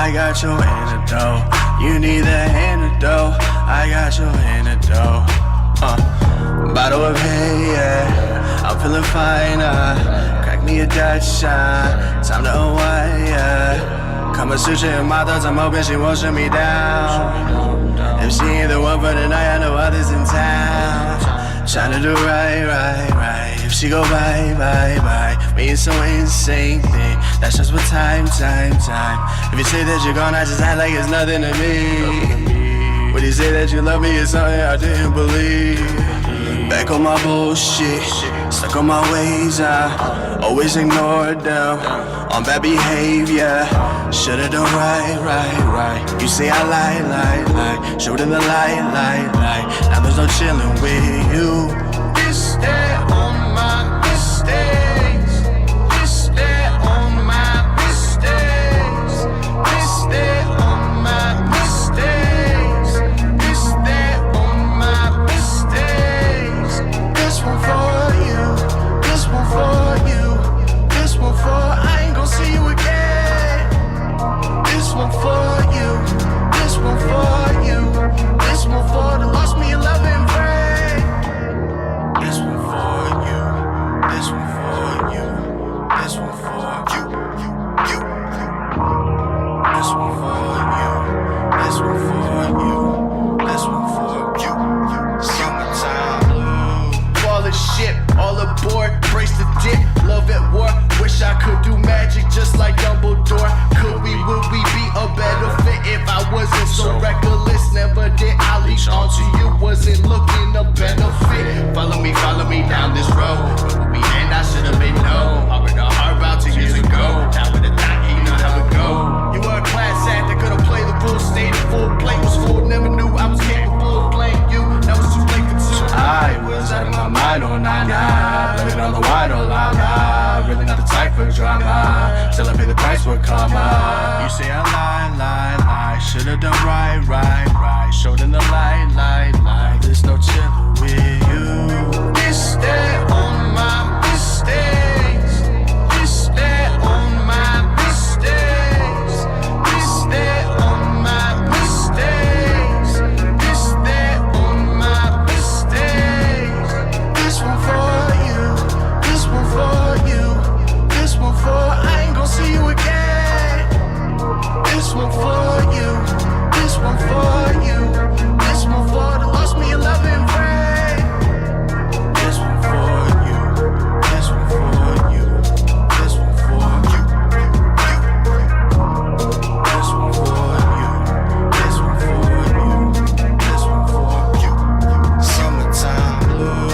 I got your antidote. You need the antidote. I got your antidote. Bottle of hay, yeah. I'm feeling fine, crack me a Dutch shot. Time to unwind, yeah. Kama Sutra in my thoughts, I'm hoping she won't shut me down. If she ain't the one for the night, I know others in town. Tryna do right. If she go bye, me it's so insane thing. That's just what time. If you say that you're gone, I just act like it's nothing to me. When you say that you love me, it's something I didn't believe. Back on my bullshit, stuck on my ways, I always ignored them, on bad behavior. Should've done right. You say I lie, showed in the light. Now there's no chillin' with you. This that on my mistakes. This that on my mistakes. This that on my mistakes. This that on my mistakes. This one for you. This one for you. This one for I ain't gon' see you again. This one for you. This one for you. This one for the lost me in love and pray. This one for you. This one for you. This one for you. This one for you. This one for you. This one for you. Summertime blue. All the shit, all aboard, brace the dip, love at war. Wish I could do magic just like Dumbledore. Would we be a better fit if I wasn't so reckless? Never did I leech onto you, wasn't looking a benefit. Follow me down this road. Where would we end? I should've been no. Harbored a heart about 2 years ago. Top of the dock, you know how it go. You were a class act that could've played the full stage. Full plate was full, never knew I was capable of playing you. Now it's too late for two. I was out of my mind, oh nah. Blaming on the wine, oh la. Really not the type for drama. Till I pay the price for karma. You say I lie. Should've done right. Showed in the light. There's no chillin' with you. This that on my mistakes. This that on my mistakes. This that on my mistakes. This that on my mistakes. This one for you. This one for you. This one for I ain't gon' see you again. This one for you. This one for you. This one for the lost me in love and pray. This one for you. This one for you. This one for you. This one for you. This one for you. This one for you. Summertime blue.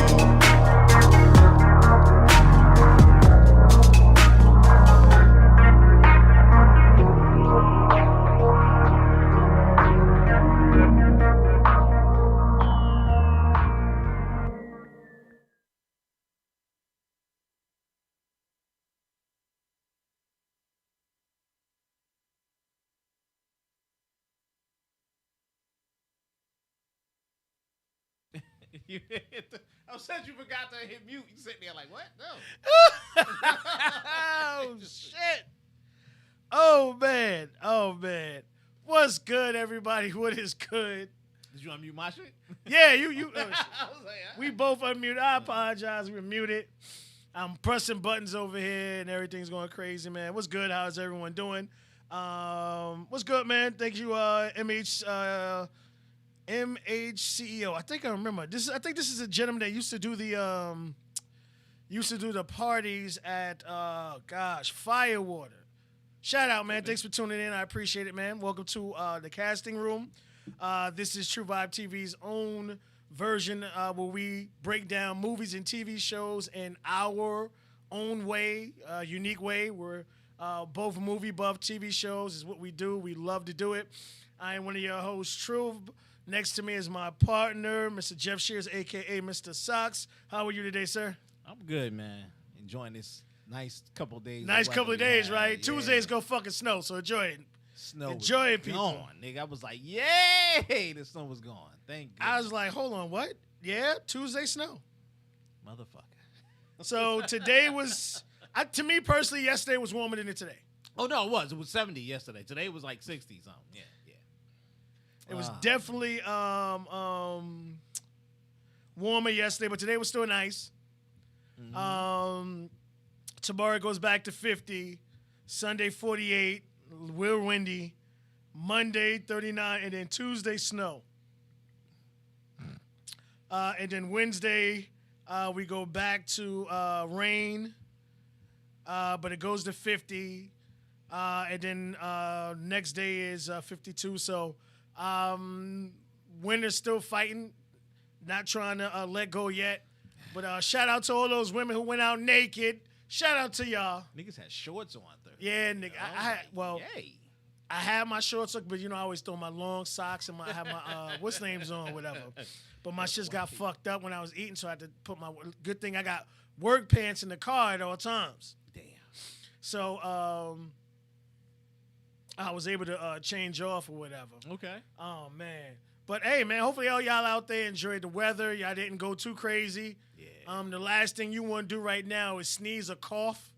I said you forgot to hit mute. You sitting there like, what? No. Oh, shit. Oh, man. What's good, everybody? What is good? Did you unmute my shit? Yeah, you. I was like, We both unmuted. I apologize. We're muted. I'm pressing buttons over here, and everything's going crazy, man. What's good? How's everyone doing? What's good, man? Thank you, MHCEO. I think I remember this. I think this is a gentleman that used to do the parties at Firewater. Shout out, man. Thanks for tuning in. I appreciate it, man. Welcome to the casting room. This is True Vibe TV's own version where we break down movies and TV shows in our own way, unique way. We're both movie buff. TV shows is what we do. We love to do it. I am one of your hosts, True. Next to me is my partner, Mr. Jeff Shears, a.k.a. Mr. Socks. How are you today, sir? I'm good, man. Enjoying this nice couple of days. Nice couple of days, right? Yeah. Tuesdays go fucking snow, so enjoy it. Snow enjoy it, was people. gone, nigga. I was like, yay! The snow was gone. Thank you. I was like, hold on, what? Yeah, Tuesday snow. Motherfucker. So today was, to me personally, yesterday was warmer than it today. Oh no, it was. It was 70 yesterday. Today was like 60 something. Yeah, yeah. It was definitely warmer yesterday, but today was still nice. Tomorrow it goes back to 50. Sunday 48. Real windy. Monday 39, and then Tuesday snow. And then Wednesday we go back to rain, but it goes to 50. And then next day is 52. So winter's still fighting, not trying to let go yet. But shout out to all those women who went out naked. Shout out to y'all. Niggas had shorts on Thursday. Yeah, nigga. Yay. I had my shorts on, but I always throw my long socks and I have my what's names on, whatever. But my shits got fucked up when I was eating, so I had to put my. Good thing I got work pants in the car at all times. Damn. So I was able to change off or whatever. Okay. Oh man. But hey man, hopefully all y'all out there enjoyed the weather. Y'all didn't go too crazy. Yeah. The last thing you want to do right now is sneeze or cough.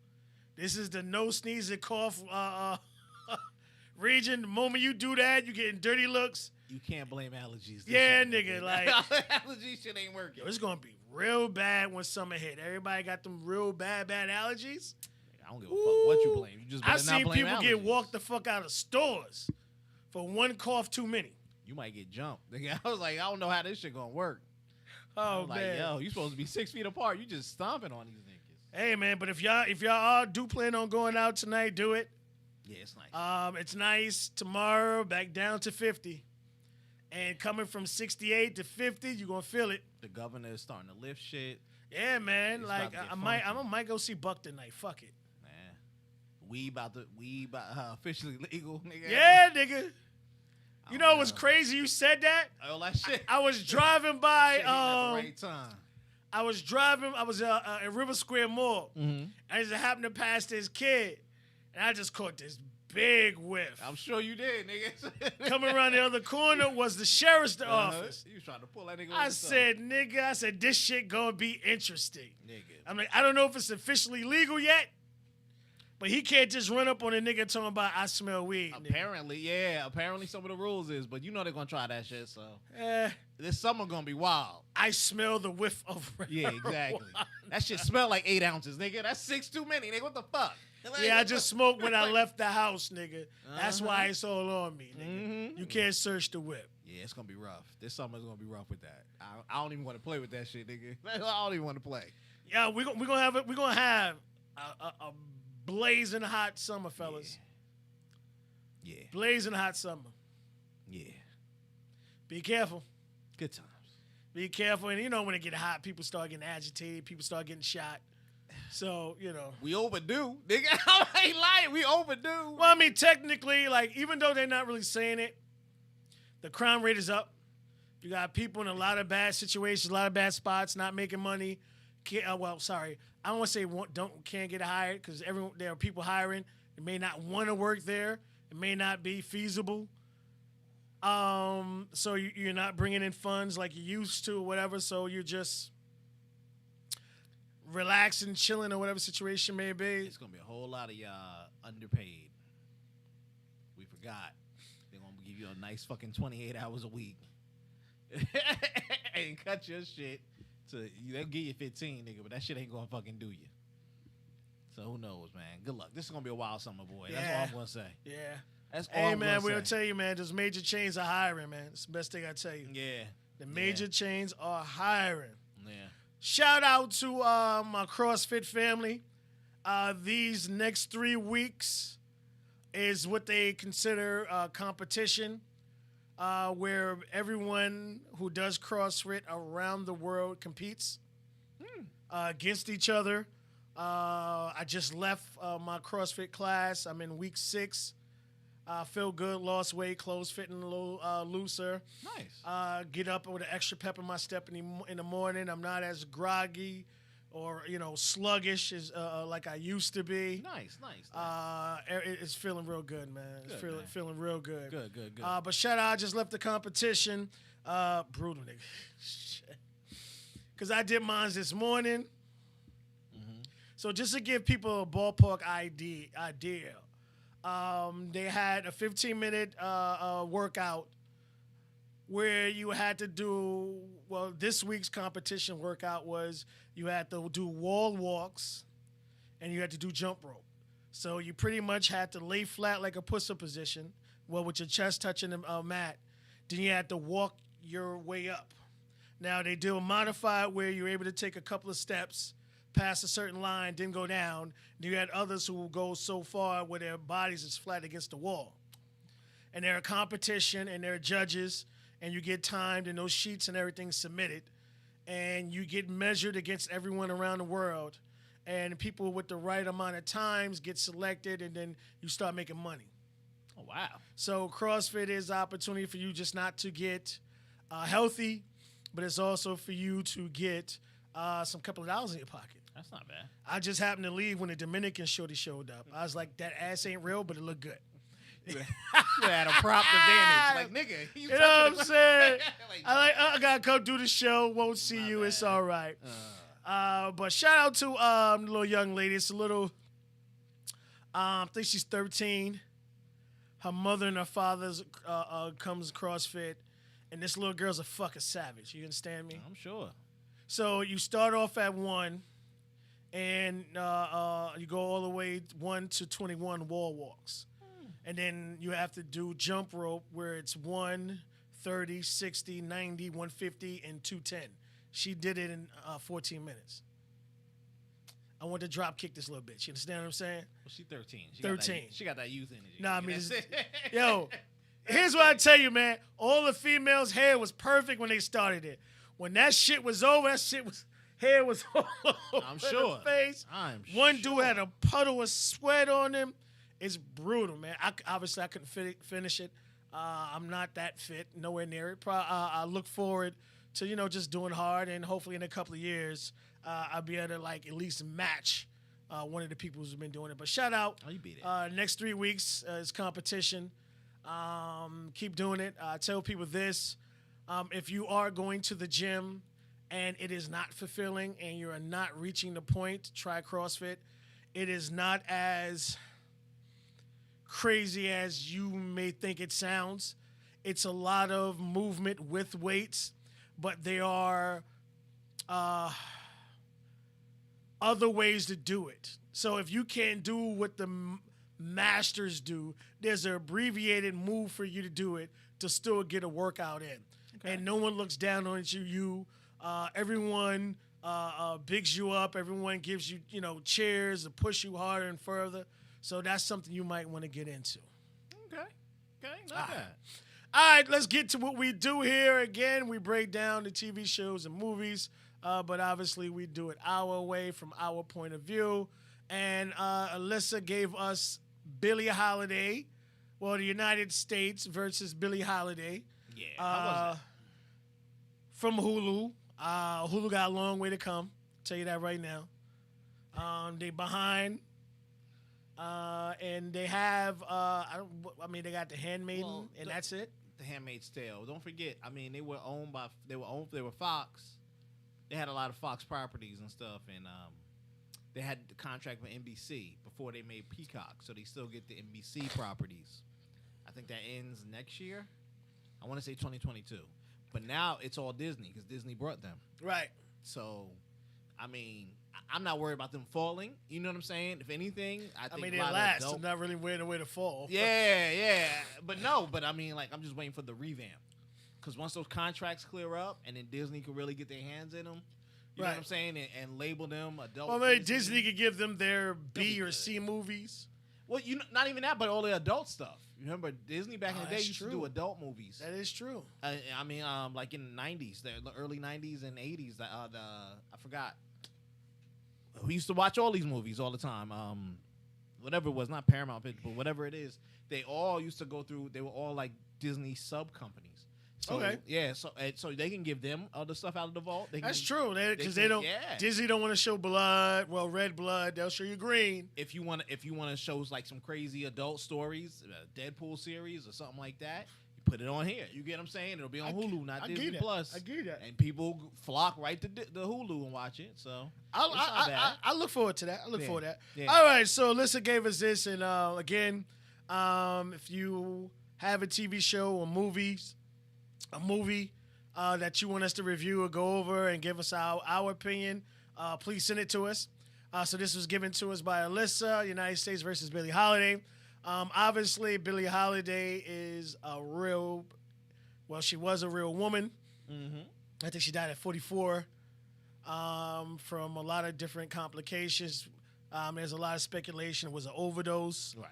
This is the no sneeze or cough region. The moment you do that, you getting dirty looks. You can't blame allergies. Yeah, nigga, like allergy shit ain't working. yo, it's gonna be real bad when summer hit. Everybody got them real bad allergies. I don't give a fuck what you blame. You just better I not seen blame people allergies. get walked the fuck out of stores for one cough too many. You might get jumped. Nigga, I was like, I don't know how this shit gonna work. Oh I'm like, man, yo, you supposed to be 6 feet apart. You just stomping on these niggas. hey man, but if y'all all do plan on going out tonight, do it. Yeah, it's nice. It's nice. Tomorrow back down to 50, and coming from 68 to 50, you gonna feel it. The governor is starting to lift shit. Yeah, man. It's Like about to I get might go see Buck tonight. Fuck it. Man, we about officially legal, nigga. Yeah, nigga. You know don't what's know. crazy? You said that. All that shit. I was driving by. Shit hitting at the right time. I was driving. I was at River Square Mall. Mm-hmm. I just happened to pass this kid, and I just caught this big whiff. I'm sure you did, nigga. Coming around the other corner was the sheriff's office. You was trying to pull that nigga. I said, nigga, this shit gonna be interesting. nigga. I'm like, I don't know if it's officially legal yet, but he can't just run up on a nigga talking about I smell weed. Nigga. Apparently, yeah. Apparently, some of the rules is, but you know they're gonna try that shit. So Eh, this summer gonna be wild. I smell the whiff of Yeah, exactly. That shit smell like 8 ounces, nigga. That's 6 too many, nigga. What the fuck? Like, Yeah, I what just the- smoked when I left the house, nigga. That's Uh-huh. why it's all on me, nigga. Mhm. You can't search the whip. Yeah, it's gonna be rough. This summer's gonna be rough with that. I don't even want to play with that shit, nigga. I don't even want to play. Yeah, we're gonna have a blazing hot summer, fellas. Yeah. Blazing hot summer. Yeah. Be careful. Good times. Be careful. And you know when it get hot, people start getting agitated. People start getting shot. So, you know. We overdue, nigga. I ain't lying. We overdue. Well, I mean, technically, like, even though they're not really saying it, the crime rate is up. You got people in a lot of bad situations, a lot of bad spots, not making money. I don't want to say can't get hired because there are people hiring. They may not want to work there. It may not be feasible. So you're not bringing in funds like you used to or whatever. So you're just relaxing, chilling, or whatever situation may be. It's gonna be a whole lot of y'all underpaid. We forgot. They're gonna give you a nice fucking 28 hours a week. And cut your shit to they'll give you 15, nigga, but that shit ain't gonna fucking do you. So who knows, man? Good luck. This is gonna be a wild summer, boy. That's all I'm gonna say. Yeah. That's all Hey, I'm man, gonna we'll say. tell you, man, those major chains are hiring, man. It's the best thing I tell you. Yeah. The major chains are hiring. Yeah. Shout out to my CrossFit family. These next 3 weeks is what they consider competition, where everyone who does CrossFit around the world competes against each other. I just left my CrossFit class. I'm in week 6. Feel good, lost weight, clothes fitting a little looser. Nice. Get up with an extra pep in my step in the morning. I'm not as groggy or sluggish as like I used to be. Nice. It's feeling real good, man. It's Good, man. feeling real good. Good. But shout out, I just left the competition. Brutal, nigga. Shit. Because I did mine this morning. So just to give people a ballpark idea, They had a 15-minute workout where you had to do, well, this week's competition workout was you had to do wall walks and you had to do jump rope. So you pretty much had to lay flat like a push-up position, well, with your chest touching the mat. Then you had to walk your way up. Now, they do a modified where you're able to take a couple of steps past a certain line, then go down. Then you had others who will go so far where their bodies is flat against the wall. And they're a competition, and there are judges, and you get timed, and those sheets and everything submitted. And you get measured against everyone around the world. And people with the right amount of times get selected, and then you start making money. Oh, wow. So CrossFit is an opportunity for you just not to get healthy, but it's also for you to get some couple of dollars in your pocket. That's not bad. I just happened to leave when the Dominican shorty showed up. I was like, that ass ain't real, but it looked good. You had a prompt advantage. Like, nigga, You know what I'm saying? Like, I gotta come do the show. Won't see you. It's all right. But shout out to the little young lady. It's a little, I think she's 13. Her mother and her father's comes CrossFit, and this little girl's a fucking savage. You understand me? I'm sure. So you start off at 1, and you go all the way 1 to 21 wall walks. And then you have to do jump rope where it's 1, 30, 60, 90, 150, and 210. She did it in 14 minutes. I want to drop kick this little bitch. You understand what I'm saying? Well, she's 13. 13. She got that youth energy. Nah, I mean, That's it. yo, here's what I tell you, man. All the females' hair was perfect when they started it. When that shit was over, hair was all over I'm sure. the face. I'm One sure. dude had a puddle of sweat on him. It's brutal, man. Obviously, I couldn't finish it. I'm not that fit, nowhere near it. I look forward to, just doing hard, and hopefully in a couple of years, I'll be able to, like, at least match one of the people who's been doing it. But shout out. Oh, you beat it. Next 3 weeks is competition. Keep doing it. I tell people this. If you are going to the gym and it is not fulfilling and you are not reaching the point, try CrossFit. It is not as crazy as you may think it sounds. It's a lot of movement with weights, but there are other ways to do it. So if you can't do what the masters do, there's an abbreviated move for you to do it to still get a workout in. Okay. And no one looks down on you. Everyone bigs you up. Everyone gives you, chairs to push you harder and further. So that's something you might want to get into. Okay, not bad. All right, let's get to what we do here. Again, we break down the TV shows and movies, but obviously we do it our way from our point of view. And Alyssa gave us Billie Holiday, the United States versus Billie Holiday. Yeah, how was it? From Hulu. Hulu got a long way to come. Tell you that right now. They behind. And they have, they got The Handmaiden, and that's it. The Handmaid's Tale. Don't forget, they were Fox. They had a lot of Fox properties and stuff, and they had the contract with NBC before they made Peacock, so they still get the NBC properties. I think that ends next year. I want to say 2022. But now it's all Disney because Disney brought them. Right. So, I'm not worried about them falling. You know what I'm saying? If anything, I think they last. They're not really way to fall. Yeah. But I'm just waiting for the revamp. Because once those contracts clear up and then Disney can really get their hands in them, you know what I'm saying, and label them adult. Well, Disney could give them their B or C movies. Well, not even that, but all the adult stuff. Remember, Disney back in the day used to do adult movies. That is true. Like in the 90s, the early 90s and 80s. I forgot. We used to watch all these movies all the time. Whatever it was, not Paramount Pictures, but whatever it is, they all used to go through. They were all like Disney sub companies. So, okay. Yeah. So they can give them other stuff out of the vault. That's true. Because they don't. Yeah. Disney don't want to show blood. Well, red blood. They'll show you green. If you want to show like some crazy adult stories, a Deadpool series or something like that, you put it on here. You get what I'm saying? It'll be on Hulu, not Disney Plus. I get that. And people flock right to the Hulu and watch it. So I look forward to that. I look forward to that. Yeah. All right. So Alyssa gave us this, and again, If you have a TV show or movie that you want us to review or go over and give us our opinion, please send it to us. So this was given to us by Alyssa, United States versus Billie Holiday. Obviously, Billie Holiday is she was a real woman. Mm-hmm. I think she died at 44 from a lot of different complications. There's a lot of speculation it was an overdose. Right.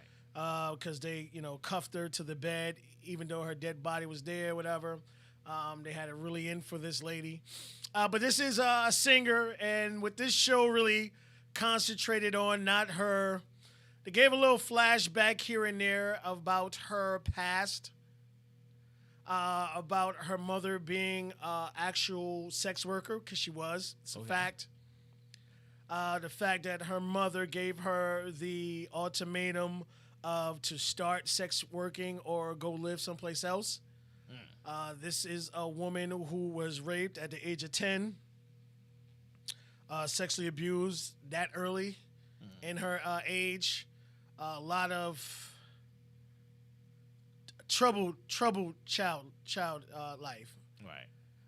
Because they, cuffed her to the bed, even though her dead body was there, whatever. They had it really in for this lady. But this is a singer, and with this show really concentrated on not her. They gave a little flashback here and there about her past, about her mother being an actual sex worker, because she was. It's a fact. The fact that her mother gave her the ultimatum of to start sex working or go live someplace else. This is a woman who was raped at the age of 10, sexually abused that early in her age. A lot of troubled child life. Right.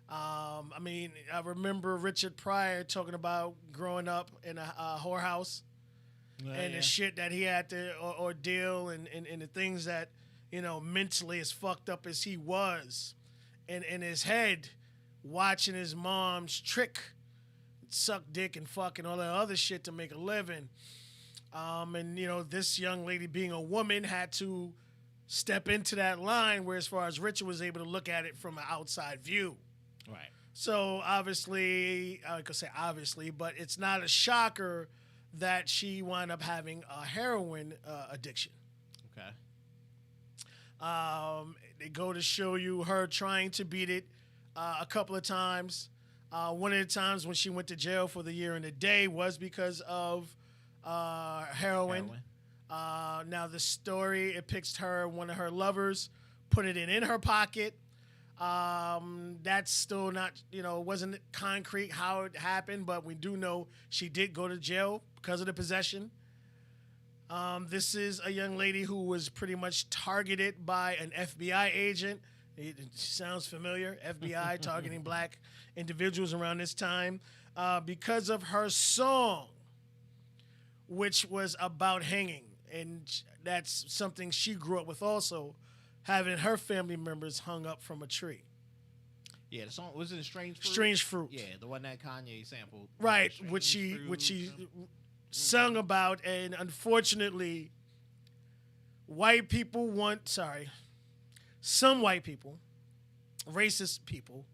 I remember Richard Pryor talking about growing up in a whorehouse and the shit that he had to ordeal and the things that, mentally as fucked up as he was in his head, watching his mom's trick, suck dick and fuck and all that other shit to make a living. This young lady being a woman had to step into that line where as far as Richard was able to look at it from an outside view. Right. So obviously, I could say obviously, but it's not a shocker that she wound up having a heroin addiction. Okay. They go to show you her trying to beat it a couple of times. One of the times when she went to jail for the year and a day was because of heroin. Now the story, it picks one of her lovers, put it in her pocket. That's still not, wasn't concrete how it happened, but we do know she did go to jail because of the possession. This is a young lady who was pretty much targeted by an FBI agent. It sounds familiar, FBI targeting black individuals around this time because of her song, which was about hanging. And that's something she grew up with also, having her family members hung up from a tree. Yeah, the song was it Strange Fruit? Strange Fruit. Yeah, the one that Kanye sampled. Right, which she sung about, and unfortunately, some white people, racist people,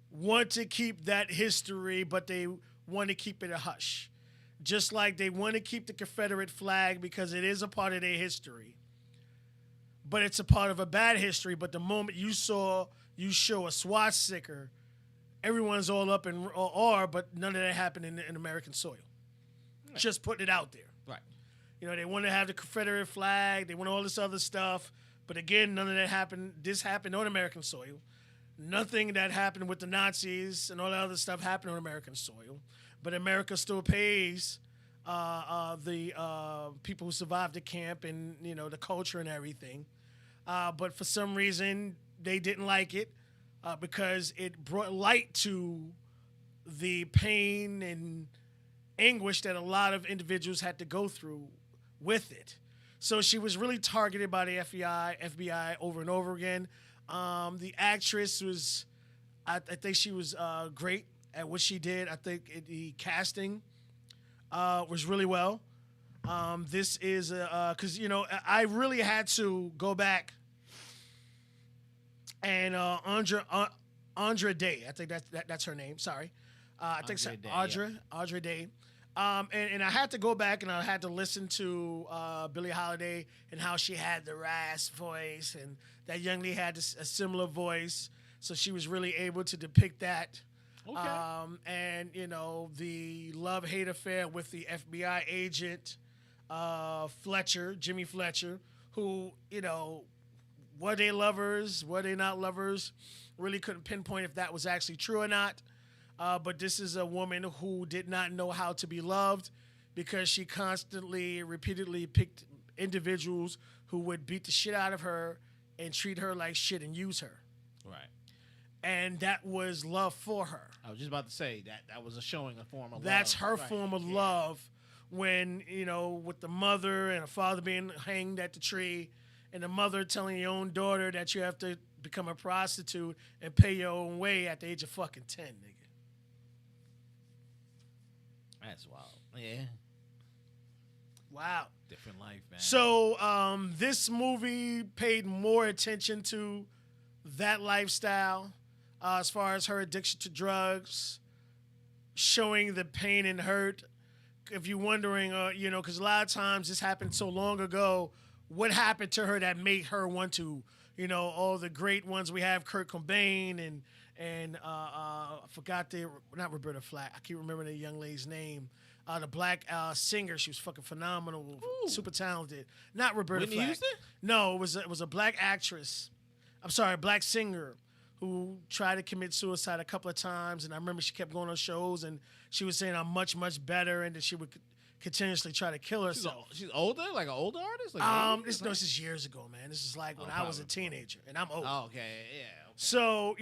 want to keep that history, but they want to keep it a hush. Just like they want to keep the Confederate flag because it is a part of their history. But it's a part of a bad history. But the moment you show a swastika, everyone's all up in awe, but none of that happened in American soil. Right. Just putting it out there. Right. They want to have the Confederate flag. They want all this other stuff. But again, none of that happened. This happened on American soil. Nothing that happened with the Nazis and all that other stuff happened on American soil. But America still pays the people who survived the camp and, the culture and everything. But for some reason, they didn't like it because it brought light to the pain and anguish that a lot of individuals had to go through with it. So she was really targeted by the FBI over and over again. The actress was, I think she was great at what she did. I think the casting was really well. This is because I really had to go back and Andra Day. I think that's her name. Sorry, I think it's Audra Day. And I had to go back and I had to listen to Billie Holiday and how she had the rasp voice, and that young lady had a similar voice, so she was really able to depict that. Okay. And the love-hate affair with the FBI agent Jimmy Fletcher, who were they lovers, were they not lovers? Really couldn't pinpoint if that was actually true or not. But this is a woman who did not know how to be loved because she constantly, repeatedly individuals who would beat the shit out of her and treat her like shit and use her. Right. And that was love for her. I was just about to say that was a showing a form of love. That's her Right. form of love when, with the mother and the father being hanged at the tree and the mother telling your own daughter that you have to become a prostitute and pay your own way at the age of fucking 10, nigga. That's wild. Yeah. Wow. Different life, man. So this movie paid more attention to that lifestyle as far as her addiction to drugs, showing the pain and hurt. If you're wondering, because a lot of times this happened so long ago, what happened to her that made her want to, all the great ones we have, Kurt Cobain and I forgot not Roberta Flack. I can't remember the young lady's name. The black singer, she was fucking phenomenal, super talented. Not Roberta Whitney Flack. Houston? No, it was a black actress. I'm sorry, a black singer who tried to commit suicide a couple of times, and I remember she kept going on shows and she was saying I'm much, much better, and that she would continuously try to kill herself. She's older, like an older artist. Like This is years ago, man. This is like when I was a teenager, and I'm old. Oh, okay, yeah. Okay. So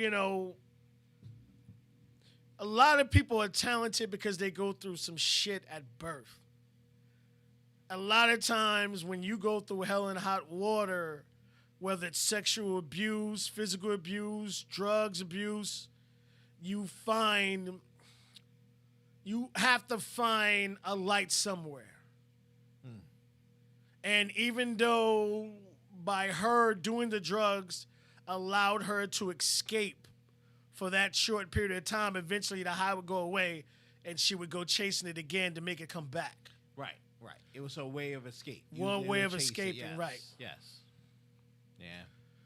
a lot of people are talented because they go through some shit at birth. A lot of times when you go through hell and hot water, whether it's sexual abuse, physical abuse, drugs abuse, you have to find a light somewhere. And even though by her doing the drugs allowed her to escape for that short period of time, eventually the high would go away and she would go chasing it again to make it come back. Right. It was her way of escape. One way of escaping, yes, right. Yes. Yeah.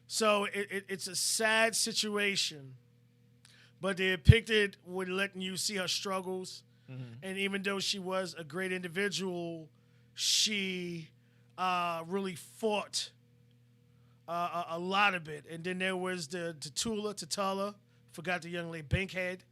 So it's a sad situation, but they depicted with letting you see her struggles. Mm-hmm. And even though she was a great individual, she really fought a lot of it. And then there was the Tatula, forgot the young lady, Bankhead,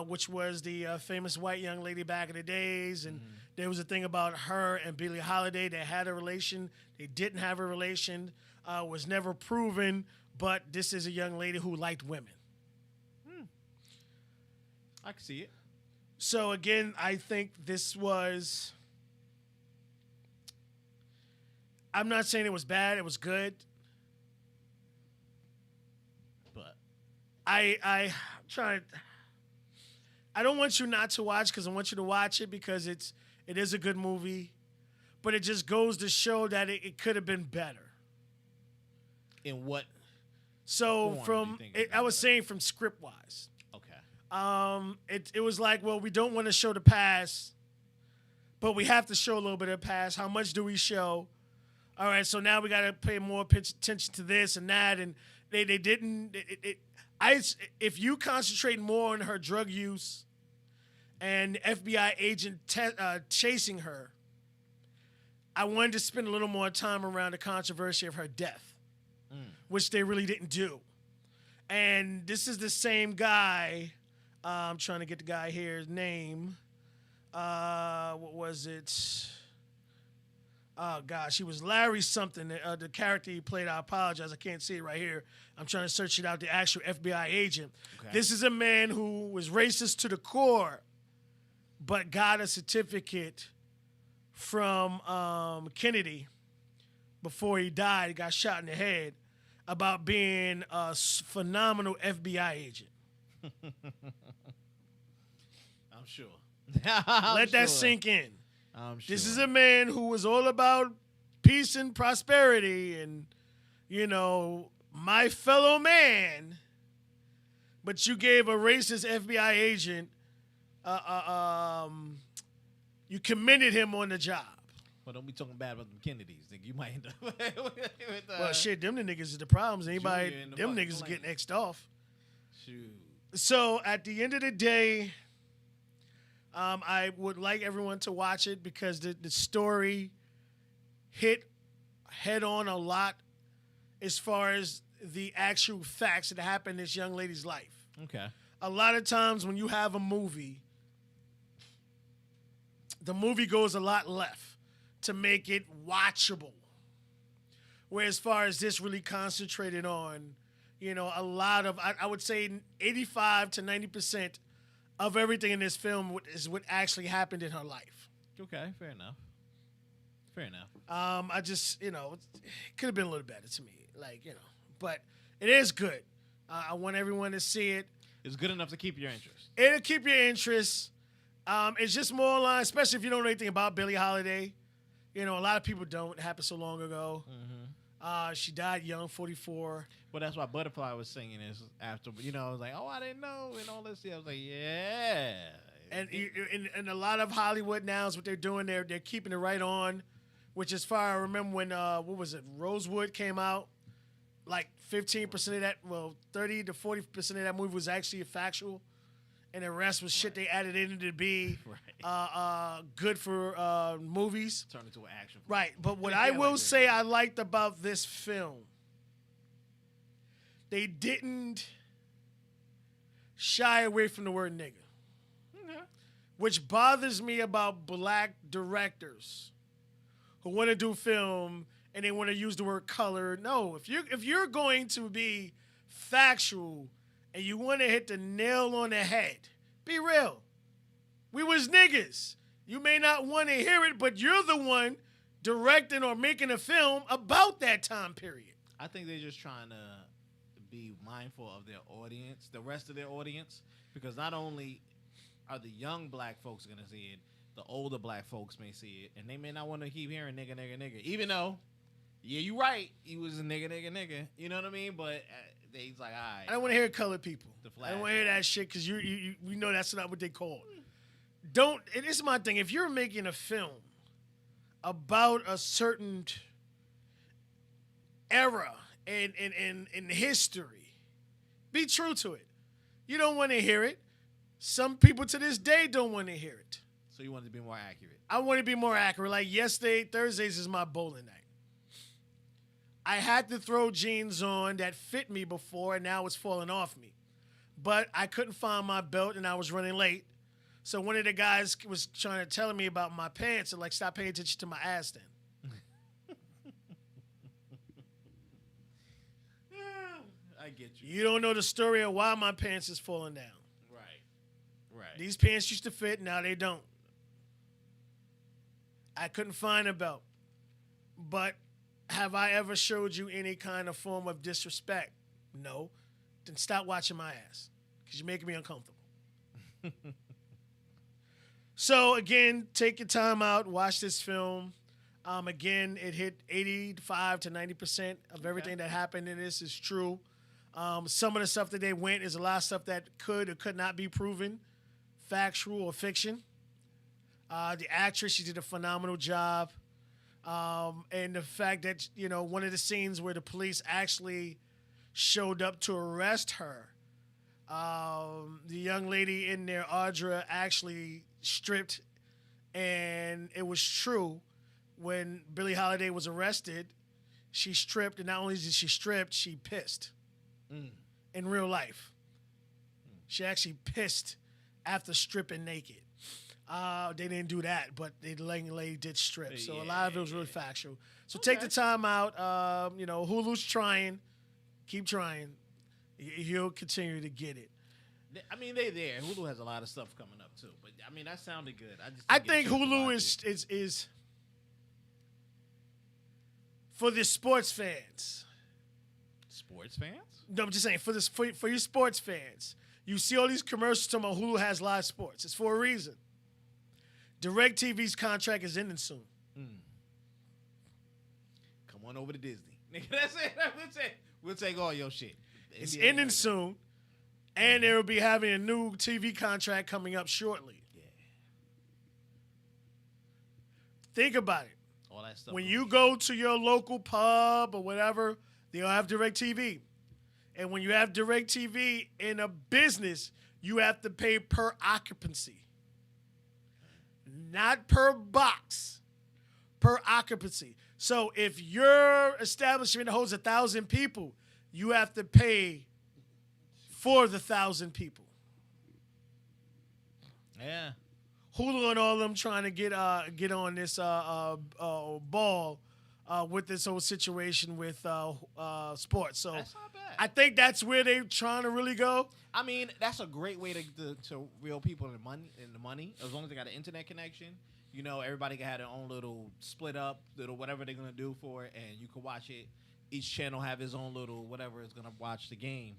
which was the famous white young lady back in the days. And there was a thing about her and Billie Holiday. They had a relation. They didn't have a relation. Was never proven, but this is a young lady who liked women. I can see it. So again, I think this was, I'm not saying it was bad, it was good. But I don't want you not to watch because I want you to watch it because it is a good movie, but it just goes to show that it could have been better. In what? So I was saying from script wise. Okay. It was like, well, we don't want to show the past, but we have to show a little bit of the past. How much do we show? All right, so now we got to pay more attention to this and that, and they didn't. If you concentrate more on her drug use and FBI agent chasing her, I wanted to spend a little more time around the controversy of her death, which they really didn't do. And this is the same guy. I'm trying to get the guy here's name. What was it? Oh, gosh. He was Larry something. The character he played, I apologize. I can't see it right here. I'm trying to search it out, the actual FBI agent. Okay. This is a man who was racist to the core, but got a certificate from Kennedy before he died. He got shot in the head about being a phenomenal FBI agent. I'm sure. Let that sink in. I'm sure. This is a man who was all about peace and prosperity and, my fellow man. But you gave a racist FBI agent, you commended him on the job. Well, don't be talking bad about them Kennedys. Think you might end up with, well, shit, them the niggas is the problems. Anybody, them niggas is getting X'd off. Shoot. So at the end of the day, I would like everyone to watch it because the story hit head on a lot as far as the actual facts that happened in this young lady's life. Okay. A lot of times when you have a movie, the movie goes a lot left. to make it watchable. Where as far as this really concentrated on, a lot of, I would say 85 to 90% of everything in this film is what actually happened in her life. Okay, fair enough. I just, it could have been a little better to me. But it is good. I want everyone to see it. It's good enough to keep your interest. It'll keep your interest. It's just more line, especially if you don't know anything about Billie Holiday. A lot of people don't. It happened so long ago. Mm-hmm. She died young, 44. Well, that's why Butterfly was singing this after. I was like, oh, I didn't know, and all this. I was like, yeah. And a lot of Hollywood now is what they're doing. They're keeping it right on, which is far. I remember when Rosewood came out. Like 15% of that, 30 to 40% of that movie was actually factual, and the rest was shit they added in to be good for movies. Turn into an action film. Right, but what I will say I liked about this film, they didn't shy away from the word nigga, which bothers me about black directors who want to do film and they want to use the word color. No, if you're going to be factual and you want to hit the nail on the head, be real. We was niggas. You may not want to hear it, but you're the one directing or making a film about that time period. I think they're just trying to be mindful of their audience, the rest of their audience, because not only are the young black folks going to see it, the older black folks may see it, and they may not want to keep hearing nigga, nigga, nigga, even though, yeah, you right, he was a nigga, nigga, nigga. You know what I mean? But they's like, all right. I don't want to hear colored people. I don't want to hear that shit because we know that's not what they call it. And this is my thing. If you're making a film about a certain era in history, be true to it. You don't want to hear it. Some people to this day don't want to hear it. So you want it to be more accurate? I want to be more accurate. Like yesterday, Thursdays is my bowling night. I had to throw jeans on that fit me before, and now it's falling off me. But I couldn't find my belt, and I was running late. So one of the guys was trying to tell me about my pants and like, stop paying attention to my ass then. I get you. You don't know the story of why my pants is falling down. Right. These pants used to fit, now they don't. I couldn't find a belt. But have I ever showed you any kind of form of disrespect? No. Then stop watching my ass because you're making me uncomfortable. So, again, take your time out, watch this film. Again, it hit 85 to 90% of everything that happened in this is true. Some of the stuff that they went is a lot of stuff that could or could not be proven, factual or fiction. The actress, she did a phenomenal job. And the fact that, one of the scenes where the police actually showed up to arrest her, the young lady in there, Audra, actually stripped, and it was true. When Billie Holiday was arrested, she stripped, and not only did she strip, she pissed in real life. She actually pissed after stripping naked. They didn't do that, but the lady did strip. So a lot of it was really factual. So take the time out. Hulu's trying. Keep trying. He'll continue to get it. I mean, they're there. Hulu has a lot of stuff coming up, too. But, I mean, that sounded good. I think Hulu is for the sports fans. Sports fans? No, I'm just saying, for your sports fans. You see all these commercials talking about Hulu has live sports. It's for a reason. DirecTV's contract is ending soon. Come on over to Disney. Nigga, that's it. We'll take all your shit. It's ending soon. And they will be having a new TV contract coming up shortly. Yeah. Think about it. All that stuff. When you go to your local pub or whatever, they'll have DirecTV. And when you have DirecTV in a business, you have to pay per occupancy. Not per box, per occupancy. So if your establishment holds 1,000 people, you have to pay for the 1,000 people. Yeah. Hulu and all of them trying to get on this ball with this whole situation with sports. So That's not bad. I think that's where they're trying to really go. I mean, that's a great way to reel people in the money. As long as they got an internet connection, everybody can have their own little split up, little whatever they're gonna do for it, and you can watch it. Each channel have his own little whatever is gonna watch the game.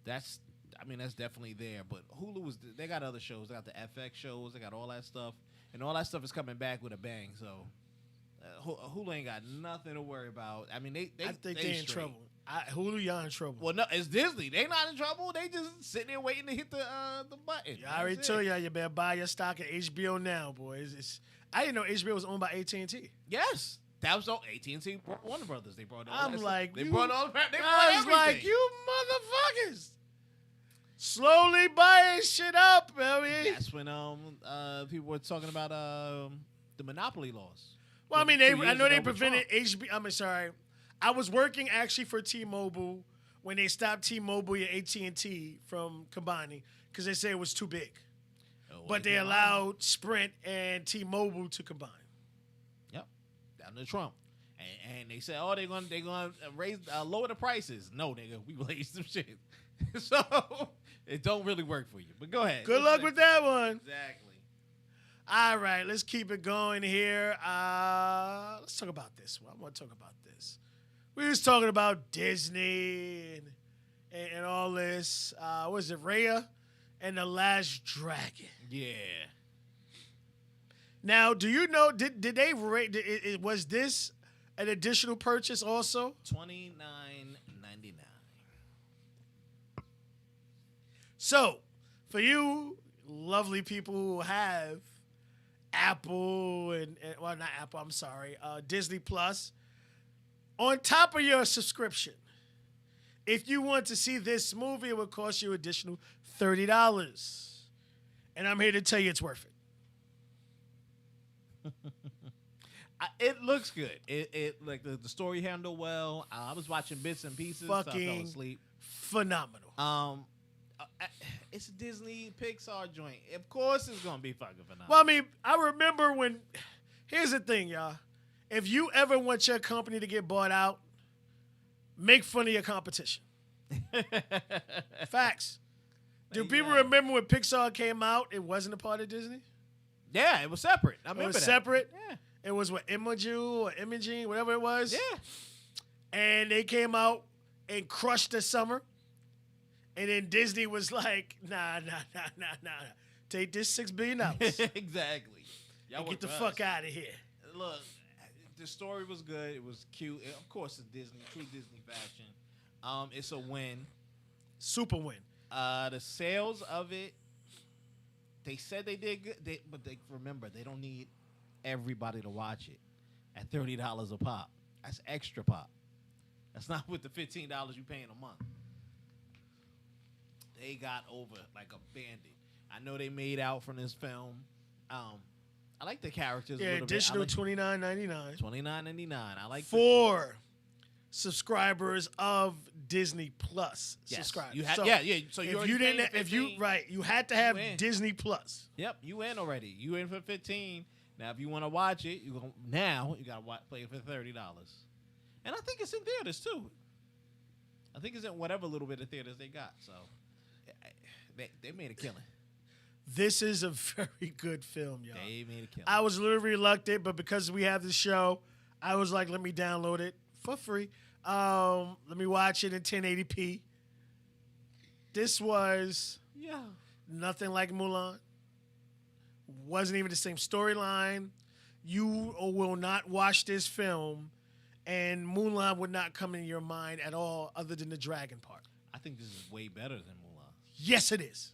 That's definitely there. But Hulu they got other shows. They got the FX shows. They got all that stuff, and all that stuff is coming back with a bang. So Hulu ain't got nothing to worry about. I mean, I think they in straight. trouble. Hulu, y'all in trouble. Well, no, it's Disney. They not in trouble. They just sitting there waiting to hit the button. I already told y'all you better buy your stock at HBO now, boys. I didn't know HBO was owned by AT&T. Yes, that was all AT&T, Warner Brothers. They brought. I'm like, they brought all. They brought I was everything. like, you motherfuckers, slowly buying shit up. I mean, That's when people were talking about the monopoly laws. well, I mean, 2 years I know they ago with prevented Trump. HBO. I'm sorry, I was working actually for T-Mobile when they stopped T-Mobile and AT&T from combining because they said it was too big. But they allowed Sprint and T-Mobile to combine. Yep, down to Trump, and they said, "Oh, they're gonna raise lower the prices." No, nigga, we raised some shit, so it don't really work for you. But go ahead. Good luck with that one. Exactly. All right, let's keep it going here. Let's talk about this one. I want to talk about this. We was talking about Disney and all this. Was it Raya and the Last Dragon? Yeah. Now, do you know? Did they rate? Was this an additional purchase also? $29.99. So, for you lovely people who have Apple and well, not Apple, I'm sorry, Disney Plus, on top of your subscription, if you want to see this movie, it would cost you additional $30. And I'm here to tell you it's worth it. It looks good. It like the story handled well. I was watching bits and pieces. So I fell Fucking asleep. phenomenal. It's a Disney Pixar joint. Of course, it's gonna be fucking phenomenal. Well, I mean, I remember when. Here's the thing, y'all. If you ever want your company to get bought out, make fun of your competition. Facts. Do people remember when Pixar came out? It wasn't a part of Disney. Yeah, it was separate. I It remember was that. separate. Yeah. It was what Imaging, whatever it was. Yeah. And they came out and crushed the summer. And then Disney was like, nah. Take this $6 billion. Exactly. Y'all And work get the for fuck us. out of here. Look, the story was good. It was cute. Of course, it's Disney, true Disney fashion. It's a win. Super win. The sales of it, they said they did good. But remember, they don't need everybody to watch it at $30 a pop. That's extra pop. That's not with the $15 you paying a month. They got over like a bandit. I know they made out from this film. I like the characters a Yeah, little additional bit. $29.99 $29.99. I like for subscribers of Disney Plus. yes. Subscribers. You had, So yeah. So you if already you paid didn't, the if you 15. right, you had to have You in. Disney Plus. Yep, you in already. You in for 15. Now, if you want to watch it, you gotta play it for $30. And I think it's in theaters too. I think it's in whatever little bit of theaters they got. So they made a killing. This is a very good film, y'all. They made a killing. I was a little reluctant, but because we have the show, I was like, let me download it for free. Let me watch it in 1080p. This was nothing like Mulan. Wasn't even the same storyline. You will not watch this film, and Mulan would not come in your mind at all, other than the dragon part. I think this is way better than Mulan. Yes, it is.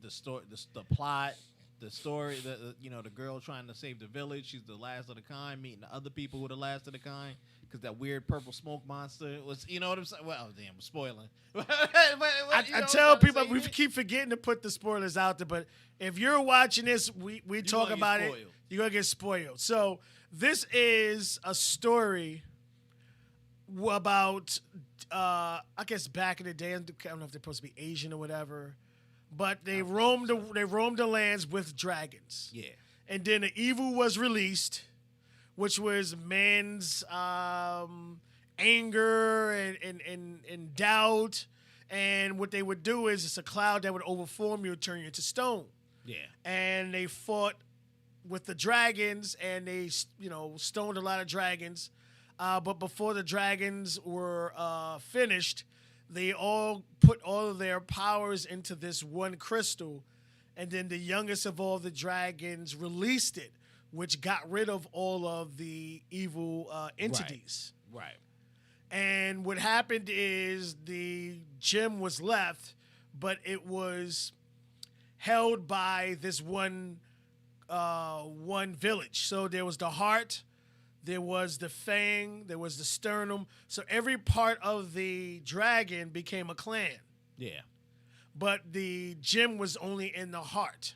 The story, the plot, the story, the girl trying to save the village. She's the last of the kind, meeting the other people who are the last of the kind. Because that weird purple smoke monster was, you know what I'm saying? Well, damn, I'm spoiling. I tell people we keep forgetting to put the spoilers out there, but if you're watching this, we talk about it. You're gonna get spoiled. So this is a story about, I guess back in the day, I don't know if they're supposed to be Asian or whatever, but they roamed the lands with dragons. Yeah. And then the evil was released, which was man's anger and doubt. And what they would do is it's a cloud that would overform you and turn you into stone. Yeah. And they fought with the dragons, and they, stoned a lot of dragons. But before the dragons were finished, they all put all of their powers into this one crystal. And then the youngest of all the dragons released it, which got rid of all of the evil entities. Right. And what happened is the gem was left, but it was held by this one village. So there was the heart, there was the fang, there was the sternum. So every part of the dragon became a clan. Yeah. But the gem was only in the heart.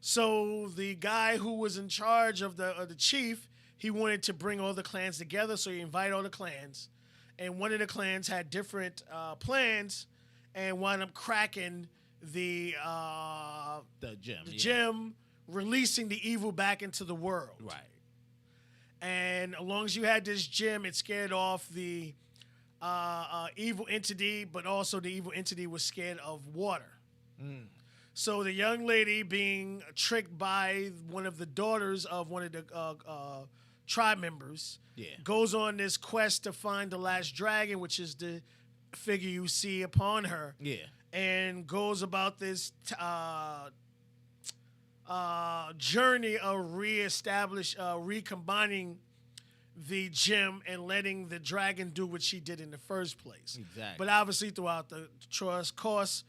So the guy who was in charge of the chief, he wanted to bring all the clans together, so he invited all the clans. And one of the clans had different plans and wound up cracking the gem, releasing the evil back into the world. Right. And as long as you had this gem, it scared off the evil entity, but also the evil entity was scared of water. Mm. So the young lady, being tricked by one of the daughters of one of the tribe members, goes on this quest to find the last dragon, which is the figure you see upon her. Yeah. And goes about this journey of recombining the gem and letting the dragon do what she did in the first place. Exactly. But obviously throughout the course,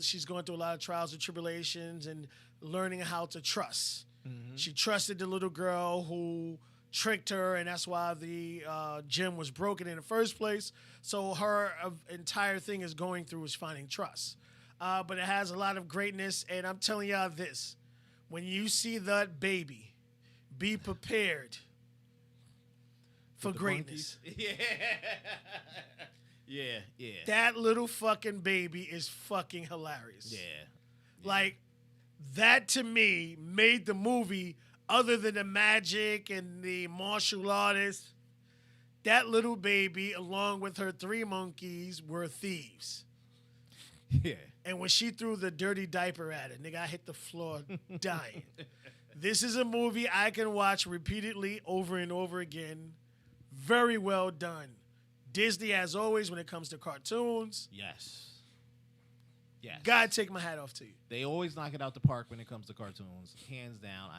she's going through a lot of trials and tribulations and learning how to trust. Mm-hmm. She trusted the little girl who tricked her, and that's why the gem was broken in the first place. So her entire thing is going through is finding trust. But it has a lot of greatness, and I'm telling y'all this. When you see that baby, be prepared for greatness. Yeah. Yeah. That little fucking baby is fucking hilarious. Yeah. Like, that to me made the movie, other than the magic and the martial artists, that little baby, along with her 3 monkeys, were thieves. Yeah. And when she threw the dirty diaper at it, nigga, I hit the floor dying. This is a movie I can watch repeatedly over and over again. Very well done. Disney, as always, when it comes to cartoons. Yes. Gotta take my hat off to you. They always knock it out the park when it comes to cartoons. Hands down.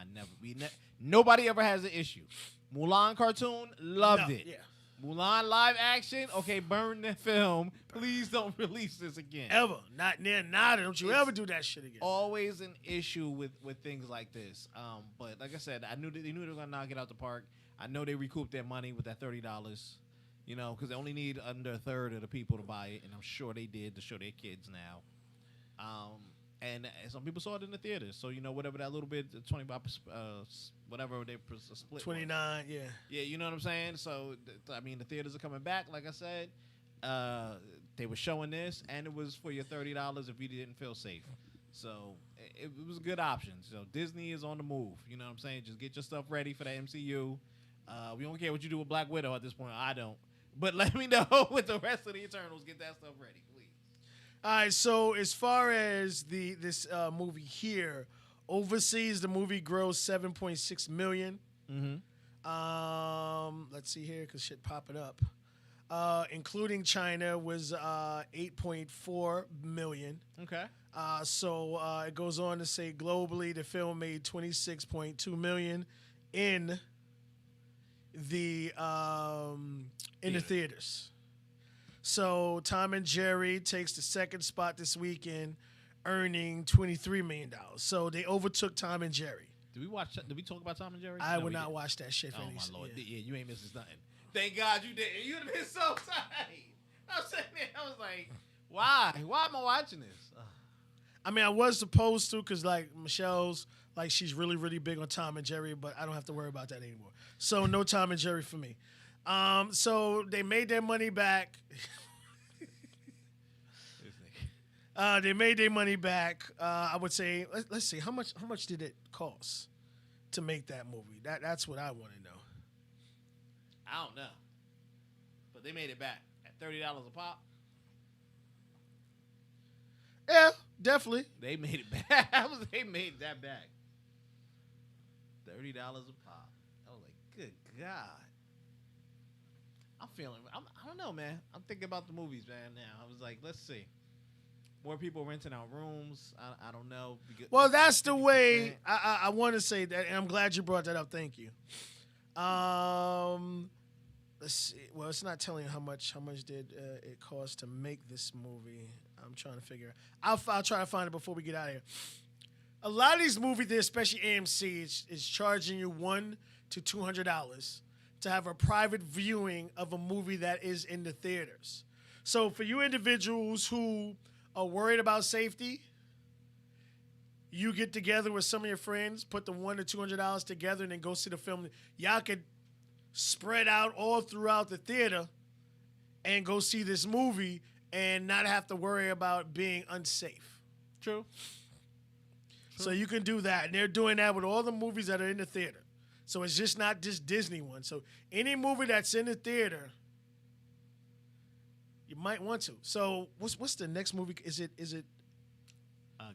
Nobody ever has an issue. Mulan cartoon, loved it. Yeah. Mulan live action, okay, burn the film. Please don't release this again. Ever. Not near nada. Don't you ever do that shit again. Always an issue with things like this. But like I said, they knew they were going to knock it out the park. I know they recouped their money with that $30, because they only need under a third of the people to buy it, and I'm sure they did to show their kids now. And some people saw it in the theaters, so whatever that little bit, 25, whatever they split. 29, yeah. Yeah, you know what I'm saying. So the theaters are coming back. Like I said, they were showing this, and it was for your $30 if you didn't feel safe. So it was a good option. So Disney is on the move. You know what I'm saying? Just get your stuff ready for the MCU. We don't care what you do with Black Widow at this point. I don't. But let me know with the rest of the Eternals. Get that stuff ready, please. All right, so as far as this movie here, overseas the movie grossed $7.6 million. Mm-hmm. Let's see here, because shit popping up. Including China was $8.4 million. Okay. So it goes on to say globally the film made $26.2 million in the theaters. So Tom and Jerry takes the second spot this weekend, earning $23 million. So they overtook Tom and Jerry. Did we talk about Tom and Jerry? I would not watch that shit for any reason. Oh my Lord! Yeah, you ain't missing nothing. Thank God you did. You'd have been so tight. I was sitting there. I was like, why? Why am I watching this? I mean, I was supposed to, because Michelle's she's really, really big on Tom and Jerry, but I don't have to worry about that anymore. So no Tom and Jerry for me. So they made their money back. They made their money back. I would say, let's see, how much did it cost to make that movie? That's what I want to know. I don't know, but they made it back at $30 a pop. Yeah, definitely. They made it back. They made that back. $30 a pop. I was like, good God. I don't know, man. I'm thinking about the movies, man, now. I was like, let's see. More people renting out rooms. I don't know. Well, that's the way I want to say that, and I'm glad you brought that up. Thank you. Let's see. Well, it's not telling you how much did it cost to make this movie. I'm trying to figure out. I'll try to find it before we get out of here. A lot of these movies, especially AMC, is charging you $100 to $200 to have a private viewing of a movie that is in the theaters. So for you individuals who are worried about safety, you get together with some of your friends, put the $100 to $200 together, and then go see the film. Y'all could spread out all throughout the theater and go see this movie and not have to worry about being unsafe. True. So you can do that. And they're doing that with all the movies that are in the theater. So it's just not just Disney ones. So any movie that's in the theater, you might want to. So what's the next movie? Is it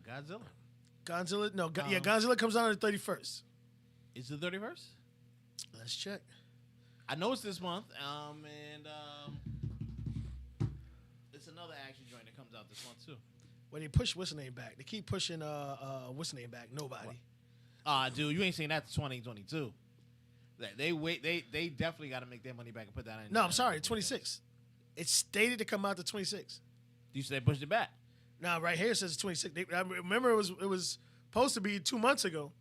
Godzilla? Godzilla? No, Godzilla comes out on the 31st. Is it 31st? Let's check. I know it's this month. And it's another action joint that comes out this month too. Well, they push what's the name back. They keep pushing what's the name back. Nobody. Dude, you ain't seen that to 2022. They definitely got to make their money back and put that in. No, I'm sorry, 26. It's stated to come out the 26. You said they pushed it back. Now, right here it says 26. I remember it was supposed to be 2 months ago,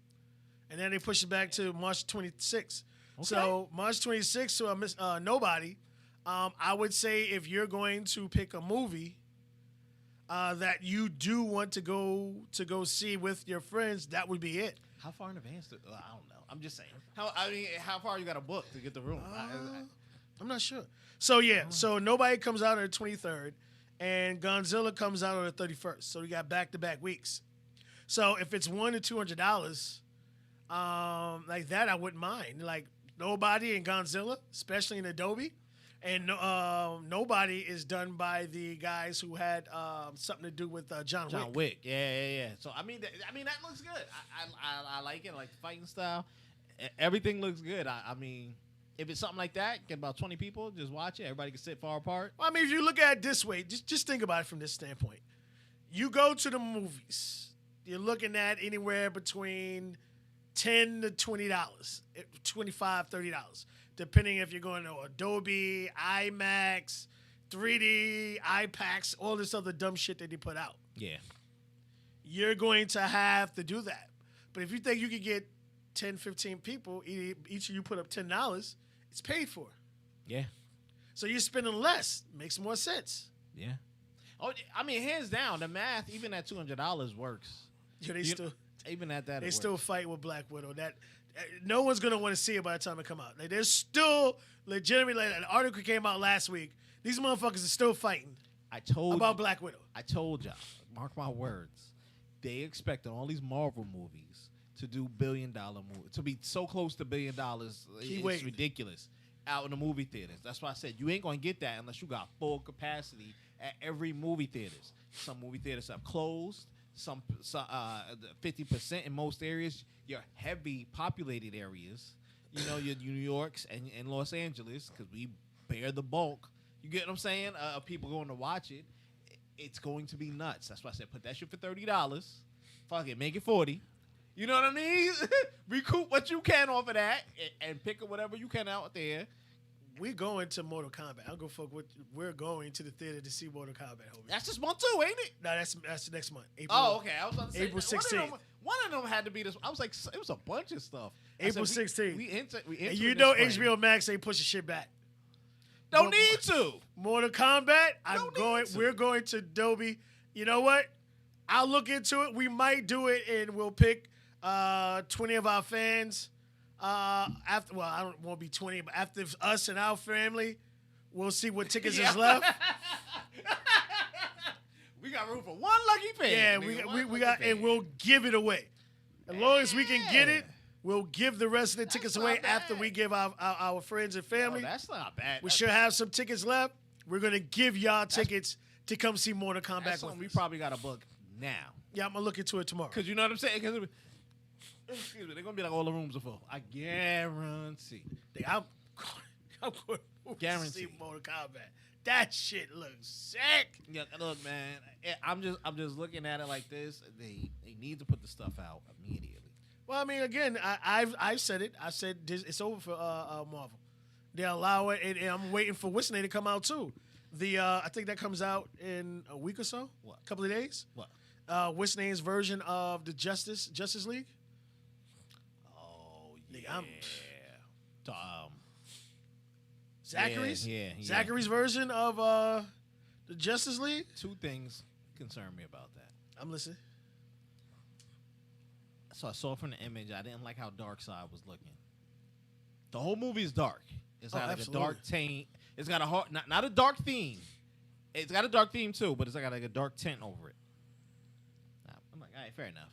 and then they pushed it back to March 26. Okay. So March 26th to Nobody. I would say if you're going to pick a movie that you do want to go see with your friends, that would be it. How far in advance? I don't know. I'm just saying. How far you got to book to get the room? I'm not sure. So yeah, so Nobody comes out on the 23rd, and Godzilla comes out on the 31st. So we got back-to-back weeks. So if it's $100 to $200, like that, I wouldn't mind. Like Nobody and Godzilla, especially in Adobe. And Nobody is done by the guys who had something to do with John Wick. John Wick, yeah. So I mean, that looks good. I like it. I like the fighting style. Everything looks good. I mean, if it's something like that, get about 20 people, just watch it. Everybody can sit far apart. Well, I mean, if you look at it this way, just think about it from this standpoint. You go to the movies, you're looking at anywhere between $10 to $20, $25, $30. Depending if you're going to Adobe, IMAX, 3D, IPAX, all this other dumb shit that they put out. Yeah. You're going to have to do that. But if you think you can get 10, 15 people, each of you put up $10, it's paid for. Yeah. So you're spending less. Makes more sense. Yeah. Oh, I mean, hands down, the math, even at $200 works. Yeah, even at that, they still fight with Black Widow. That no one's gonna want to see it by the time it come out. Like, there's still legitimately, like, an article came out last week. These motherfuckers are still fighting. About Black Widow. I told y'all, mark my words. They expect all these Marvel movies to do billion-dollar movies, to be so close to $1 billion. It's ridiculous. Out in the movie theaters. That's why I said you ain't gonna get that unless you got full capacity at every movie theaters. Some movie theaters have closed. Some 50% in most areas. Your heavy populated areas, you know, your New Yorks and Los Angeles, because we bear the bulk. You get what I'm saying? People going to watch it. It's going to be nuts. That's why I said put that shit for $30. Fuck it, make it $40. You know what I mean? Recoup what you can off of that and pick up whatever you can out there. We going to Mortal Kombat. I'll go fuck with. We're going to the theater to see Mortal Kombat. Homie. That's this month too, ain't it? No, that's next month. April, oh, okay. I was about to say April 16th. One of them had to be this. I was like, it was a bunch of stuff. April 16th. We enter and you know HBO Max ain't pushing shit back. Don't need to. Mortal Kombat. We're going to Adobe. You know what? I'll look into it. We might do it, and we'll pick 20 of our fans. After, well, I won't be 20, but after us and our family, we'll see what tickets is left. We got room for one lucky fan. Yeah, nigga, we got, and we'll give it away. As long as we can get it, Yeah. we'll give the rest of the tickets not away bad. after we give our friends and Oh, family. that's not bad. We should have some tickets left. We're gonna give y'all tickets to come see Mortal Kombat That's with something we us. probably got to book now. Yeah, I'm gonna look into it tomorrow. Because you know what I'm saying? Excuse me, they're going to be like all the rooms are full. I guarantee. I'm going to see Guaranteed. Mortal Kombat. That shit looks sick. Yeah, look, man. I'm just looking at it like this. They need to put the stuff out immediately. Well, I mean, again, I've said it. I said it's over for Marvel. They allow it, and I'm waiting for Whitney to come out too. I think that comes out in a week or so. What? A couple of days. What? Whitney's version of the Justice League. Oh, Nigga, yeah. I'm- Zachary's. Yeah. Zachary's version of the Justice League. Two things concern me about that. I'm listening. So I saw from the image, I didn't like how Darkseid was looking. The whole movie is dark. It's got like absolutely. a dark taint. It's got a hard, not a dark theme. It's got a dark theme too, but it's got like a dark tint over it. I'm like, all right, fair enough.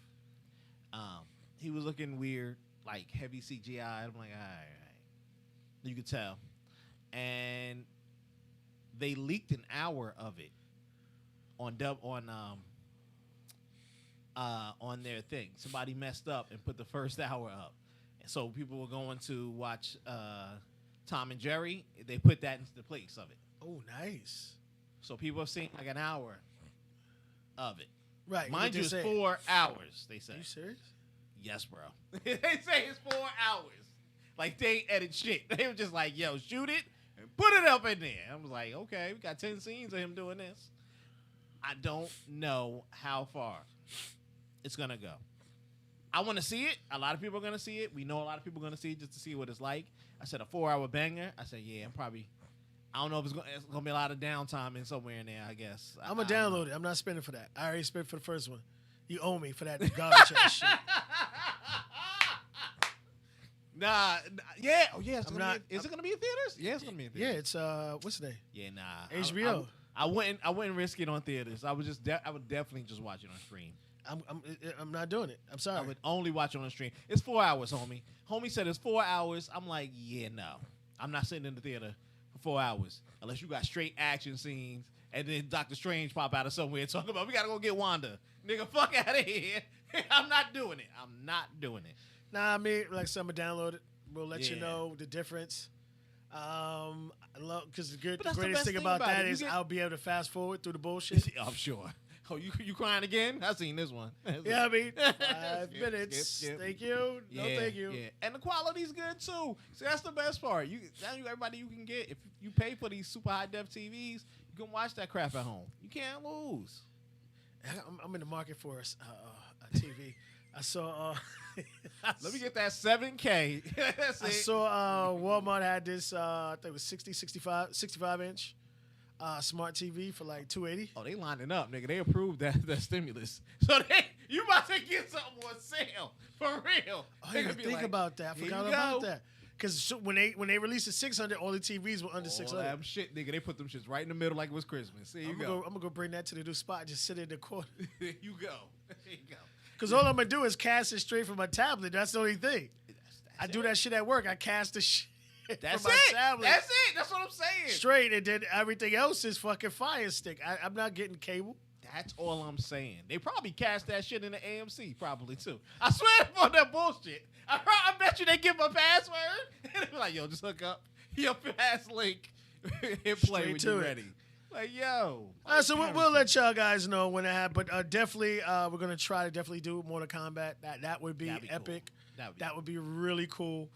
He was looking weird, like heavy CGI. I'm like, all right. You could tell. And they leaked an hour of it on their thing. Somebody messed up and put the first hour up, and so people were going to watch Tom and Jerry. They put that into the place of it. Oh, nice. So people have seen like an hour of it. Right. Mind what you, they it's say. 4 hours. They say. Are you serious? Yes, bro. They say it's 4 hours. Like they ain't edit shit. They were just like, yo, shoot it and put it up in there. I was like, okay, we got 10 scenes of him doing this. I don't know how far it's gonna go. I want to see it. A lot of people are gonna see it. We know a lot of people are gonna see it just to see what it's like. I said a 4-hour banger. I said, yeah, I don't know if it's gonna be a lot of downtime in somewhere in there. I guess I'm gonna download it. I'm not spending for that. I already spent for the first one. You owe me for that garbage ass shit. Nah, yeah, oh yeah. I'm not- Is it gonna be in theaters? Yeah, it's gonna be in Yeah, theaters. it's what's the name? Yeah, nah. HBO. I wouldn't risk it on theaters. I would definitely just watch it on stream. I'm not doing it. I'm sorry. I would only watch it on stream. It's 4 hours, homie. Homie said it's 4 hours. I'm like, yeah, no. I'm not sitting in the theater for 4 hours unless you got straight action scenes and then Doctor Strange pop out of somewhere and talk about we gotta go get Wanda. Nigga, fuck out of here. I'm not doing it. I'm not doing it. Nah, I mean, like, so I'm gonna download it. We'll let you Yeah. know the difference. I love because the But that's the greatest best thing thing about about that it. You is get- I'll be able to fast forward through the bullshit. I'm sure. Oh, you crying again? I've seen this one. Yeah, I mean, 5 Skip, minutes. skip. Thank you. No, thank you. Yeah, and the quality's good too. See, that's the best part. Everybody you can get. If you pay for these super high def TVs, you can watch that crap at home. You can't lose. I'm in the market for a TV. I saw. Let me get that 7K. That's I it. saw Walmart had this. I think it was 65 inch smart TV for like $280. Oh, they lining up, nigga. They approved that stimulus. So you about to get something on sale for real. Oh, They I gonna didn't be think like, about that. I "Here forgot you about go." that. Because when they released the 600, all the TVs were under All 600. that shit, nigga. They put them shits right in the middle like it was Christmas. There you I'm go. gonna go bring that to the new spot. Just sit in the corner. There you go. There you go. Because all I'm gonna do is cast it straight from my tablet. That's the only thing. I do it. that shit at work. I cast the shit That's from my it. tablet That's it. That's what I'm saying. straight, and then everything else is fucking Fire Stick. I'm not getting cable. That's all I'm saying. They probably cast that shit in the AMC, probably too. I swear for that bullshit. I bet you they give them a password and they be like, "Yo, just hook up your pass link and play Straight when to you're it. ready." Like, yo. So we'll let y'all guys know when it happens. But definitely, we're gonna try to definitely do Mortal Kombat. That would be That'd be cool. epic. That'd Would be really cool.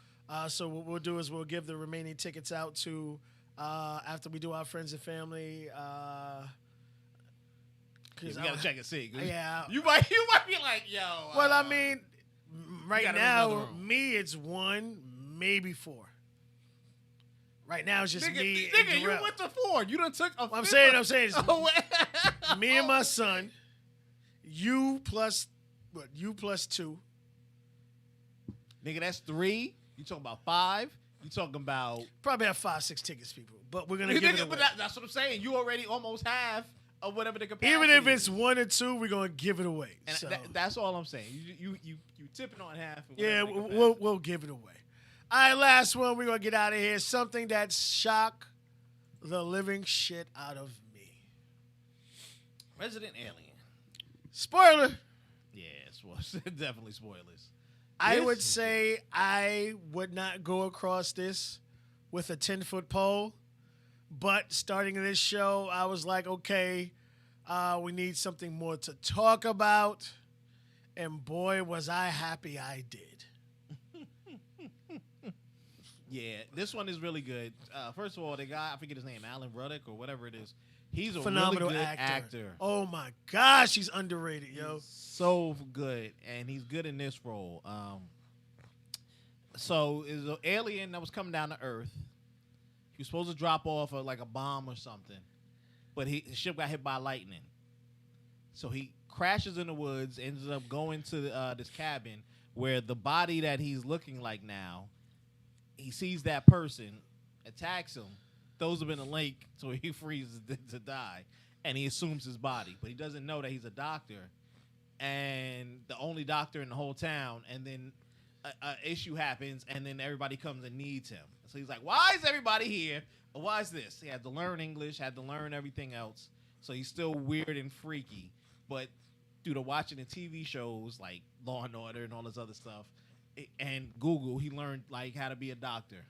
So what we'll do is we'll give the remaining tickets out to after we do our friends and family. We gotta check and see. 'Cause Yeah. You might be like, yo. Well, I mean, right gotta rent another now, room. me, it's 1, maybe 4. Right now, it's just me and nigga, you Darrell. went to 4. You done took a. I'm fifth saying, of- it's me and my son, you plus 2. Nigga, that's 3. You talking about 5? You talking about? Probably have 5, 6 tickets, people. But we're gonna give it Nigga, away. but that's what I'm saying. You already almost half of whatever the capacity. Even if it's is. 1 or 2, we're gonna give it away. And So. that's all I'm saying. You tipping on half. Of Yeah, whatever the we'll give it away. All right, last one. We're gonna get out of here. Something that shocked the living shit out of me. Resident Alien. Spoiler. Yeah, definitely spoilers. I This would is say I would not go across this with a 10-foot pole. But starting this show, I was like, okay, we need something more to talk about. And boy, was I happy I did. Yeah, this one is really good. First of all, the guy, I forget his name, Alan Ruddick or whatever it is. He's a Phenomenal really good actor. Oh my gosh, he's underrated, yo. So good, and he's good in this role. So is an alien that was coming down to Earth. He was supposed to drop off like a bomb or something, but his ship got hit by lightning. So he crashes in the woods, ends up going to this cabin where the body that he's looking like now, he sees that person, attacks him, throws him in a lake so he freezes to die, and he assumes his body. But he doesn't know that he's a doctor, and the only doctor in the whole town, and then an issue happens, and then everybody comes and needs him. So he's like, why is everybody here? Why is this? He had to learn English, had to learn everything else. So he's still weird and freaky. But due to watching the TV shows like Law and Order and all this other stuff, and Google, he learned like how to be a doctor.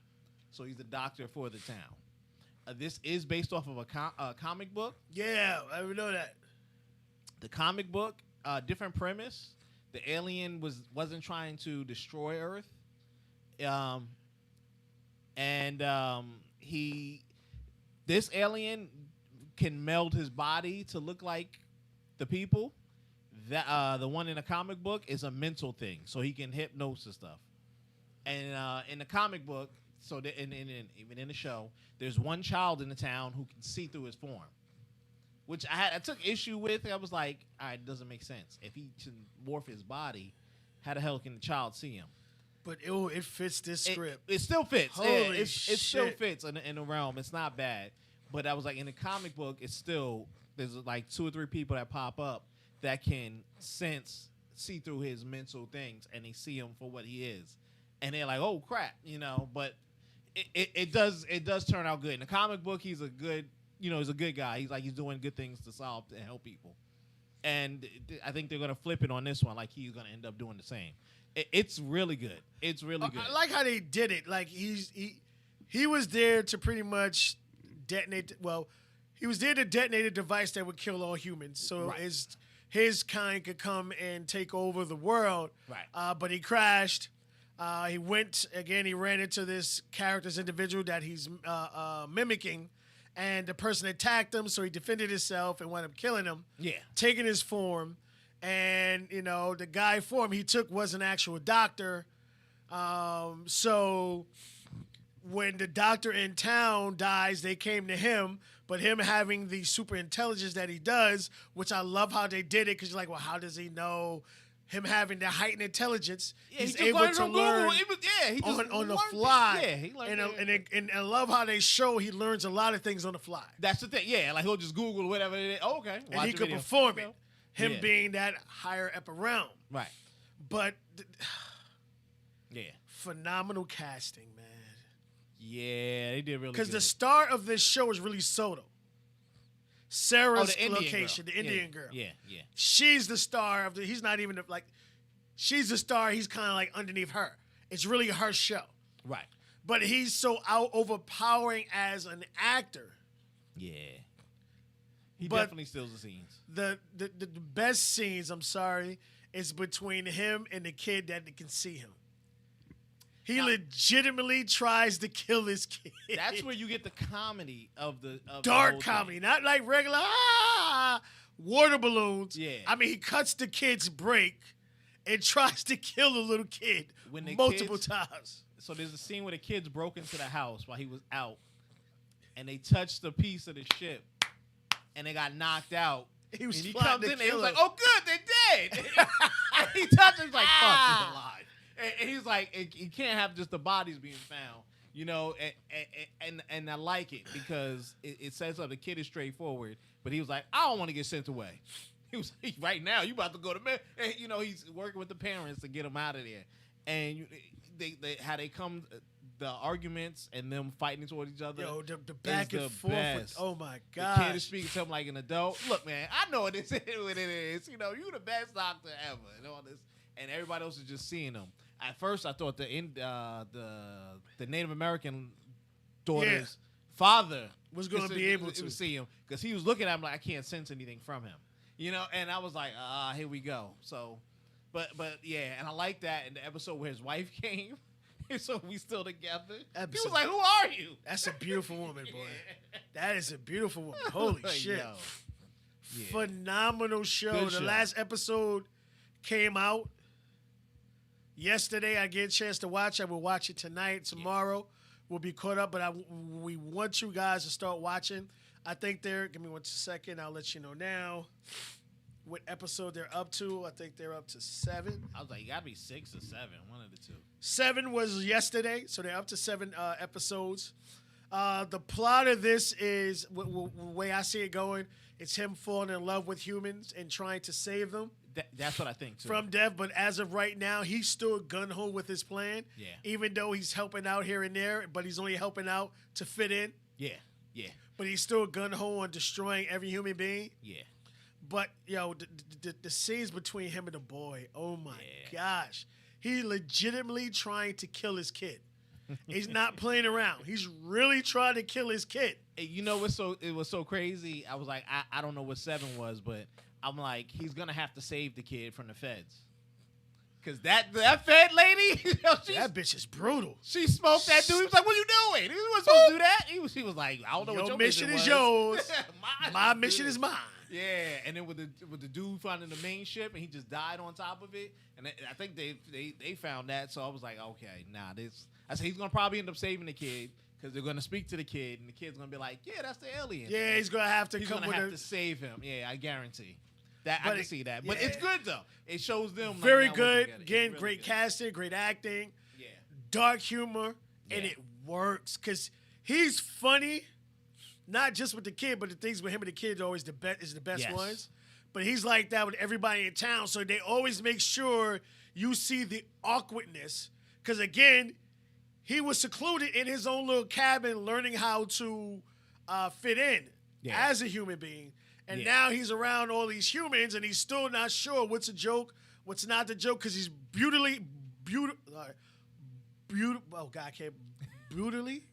So he's a doctor for the town. This is based off of a comic book. Yeah, I would know that. The comic book, different premise. The alien wasn't trying to destroy Earth, this alien can meld his body to look like the people. That the one in the comic book is a mental thing, so he can hypnosis stuff. And in the comic book, so even in the show, there's one child in the town who can see through his form, which I took issue with. I was like, all right, it doesn't make sense. If he can morph his body, how the hell can the child see him? But it fits this script. It still fits. Holy it shit. still fits in the realm. It's not bad. But I was like, in the comic book, it's still, there's like 2 or 3 people that pop up that can see through his mental things, and they see him for what he is. And they're like, oh, crap, But it does turn out good. In the comic book, he's a good guy. He's doing good things to solve and help people. And I think they're gonna flip it on this one. Like he's gonna end up doing the same. It's really good. It's really good. I like how they did it. Like he was there to pretty much detonate. Well, he was there to detonate a device that would kill all humans. So Right. his kind could come and take over the world. Right. But he crashed. He went again. He ran into this character's individual that he's mimicking. And the person attacked him, so he defended himself and wound up killing him. Yeah. Taking his form. And, the guy form he took was an actual doctor. So when the doctor in town dies, they came to him. But him having the super intelligence that he does, which I love how they did it, because you're like, well, how does he know? Him having the heightened intelligence, he's able to learn on the fly. Yeah, he learned. And I love how they show he learns a lot of things on the fly. That's the thing. Yeah, like he'll just Google whatever it is. Oh, okay. And he could perform it. Him Yeah. being that higher upper realm. Right. But Yeah. phenomenal casting, man. Yeah, they did really good. Because the star of this show is really Soto. Sarah's the Indian location, girl. the Indian Yeah, girl. Yeah. She's the star of he's not even she's the star, he's kind of like underneath her. It's really her show. Right. But he's so overpowering as an actor. Yeah. He But definitely steals the scenes. The best scenes, I'm sorry, is between him and the kid that can see him. He legitimately tries to kill his kid. That's where you get the comedy of the dark whole comedy, thing. not like regular water balloons. Yeah. I mean, he cuts the kid's break and tries to kill the little kid When the multiple kids- times. So there's a scene where the kids broke into the house while he was out, and they touched a piece of the ship, and they got knocked out. He was and he plotting comes to in and he kill was like, him. "Oh, good, they're dead." And he touches him, he's like, "Fuck, they're alive." And he's like, "You can't have just the bodies being found." You know, and I like it because it sets up the kid is straightforward, but he was like, I don't want to get sent away. He was right now. You about to go to bed. You know, he's working with the parents to get him out of there, and they how they come. The arguments and them fighting towards each other. Yo, the back and forth. Best. Oh my The god. kid is speaking to him like an adult. Look, man, I know what it is. You know, you the best doctor ever, and all this, and everybody else is just seeing him. At first, I thought the Native American daughter's father was going to be able to see him because he was looking at him like I can't sense anything from him. You know, and I was like, here we go. So, but yeah, and I like that in the episode where his wife came. So we still together. He was like, "Who are you?" That's a beautiful woman, boy. That is a beautiful woman. Holy shit! Yo. Yeah. Phenomenal show. Good The show. last episode came out yesterday. I get a chance to watch. I will watch it tonight. Tomorrow we'll be caught up. But we want you guys to start watching. I think they're. Give me 1 second. I'll let you know now what episode they're up to. I think they're up to 7. I was like, you gotta be 6 or 7, one of the two. 7 was yesterday, so they're up to 7 episodes. The plot of this is, the way I see it going, it's him falling in love with humans and trying to save them That's what I think, too. from death. But as of right now, he's still gun-ho with his plan. Yeah. Even though he's helping out here and there, but he's only helping out to fit in. Yeah. But he's still gun-ho on destroying every human being. Yeah. But, yo, the scenes between him and the boy, oh, my gosh. He legitimately trying to kill his kid. He's not playing around. He's really trying to kill his kid. Hey, you know what's it was so crazy? I was like, I don't know what 7 was, but I'm like, he's going to have to save the kid from the feds. Because that Fed lady, That bitch is brutal. she smoked that dude. He was like, what you doing? He wasn't supposed to do that. He was like, I don't know what Your your mission is was. yours. My is mission good. is mine. Yeah, and then with the dude finding the main ship and he just died on top of it, and I think they found that. So I was like, okay, I said he's gonna probably end up saving the kid because they're gonna speak to the kid and the kid's gonna be like, yeah, that's the alien. Yeah, he's going to have to he's come gonna with have a... to save him. Yeah, I guarantee that. But I can see that, but yeah. it's good though. It shows them like, Very now working good. together. It's Again, really great good. casting, great acting, Yeah, dark humor, and Yeah. it works because he's funny, not just with the kid, but the things with him and the kid are always the best Yes. ones. But he's like that with everybody in town, so they always make sure you see the awkwardness. Because again, he was secluded in his own little cabin, learning how to fit in as a human being. And now he's around all these humans, and he's still not sure what's a joke, what's not the joke, because he's beautiful. Oh God, I can't brutally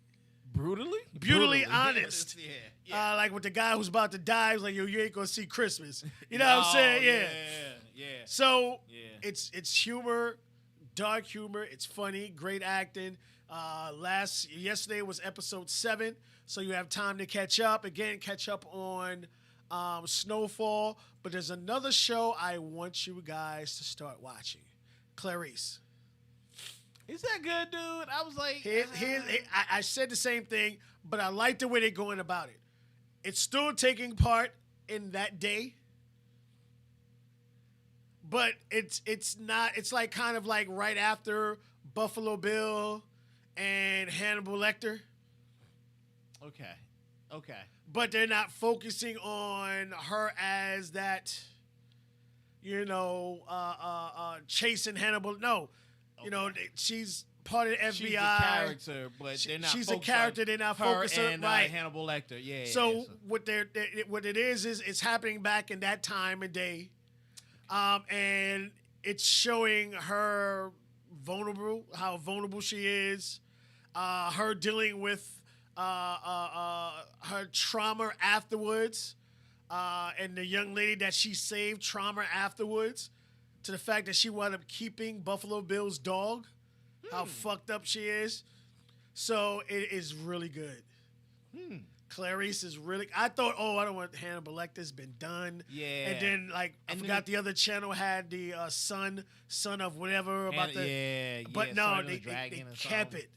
honest. Yeah. Like with the guy who's about to die, he's like, yo, you ain't gonna see Christmas. You know what I'm saying? Yeah. So Yeah. it's humor, dark humor. It's funny, great acting. Yesterday was episode 7, so you have time to catch up. Again, catch up on Snowfall. But there's another show I want you guys to start watching, Clarice. Is that good, dude? I was like, I said the same thing, but I like the way they're going about it. It's still taking part in that day, but it's not. It's like kind of like right after Buffalo Bill and Hannibal Lecter. Okay. But they're not focusing on her as that, chasing Hannibal. No. She's part of the FBI. She's a character, but they're not. She's a focused character. on They're not her focusing and right. Hannibal Lecter. Yeah. So what it is it's happening back in that time and day, and it's showing her how vulnerable she is, her dealing with her trauma afterwards, and the young lady that she saved trauma afterwards. To the fact that she wound up keeping Buffalo Bill's dog, how fucked up she is. So it is really good. Clarice is really. I thought, I don't want Hannibal Lecter's been done. Yeah. And then I forgot the other channel had the son of whatever about the. Yeah. But no, Son of the they Dragon or kept something. it.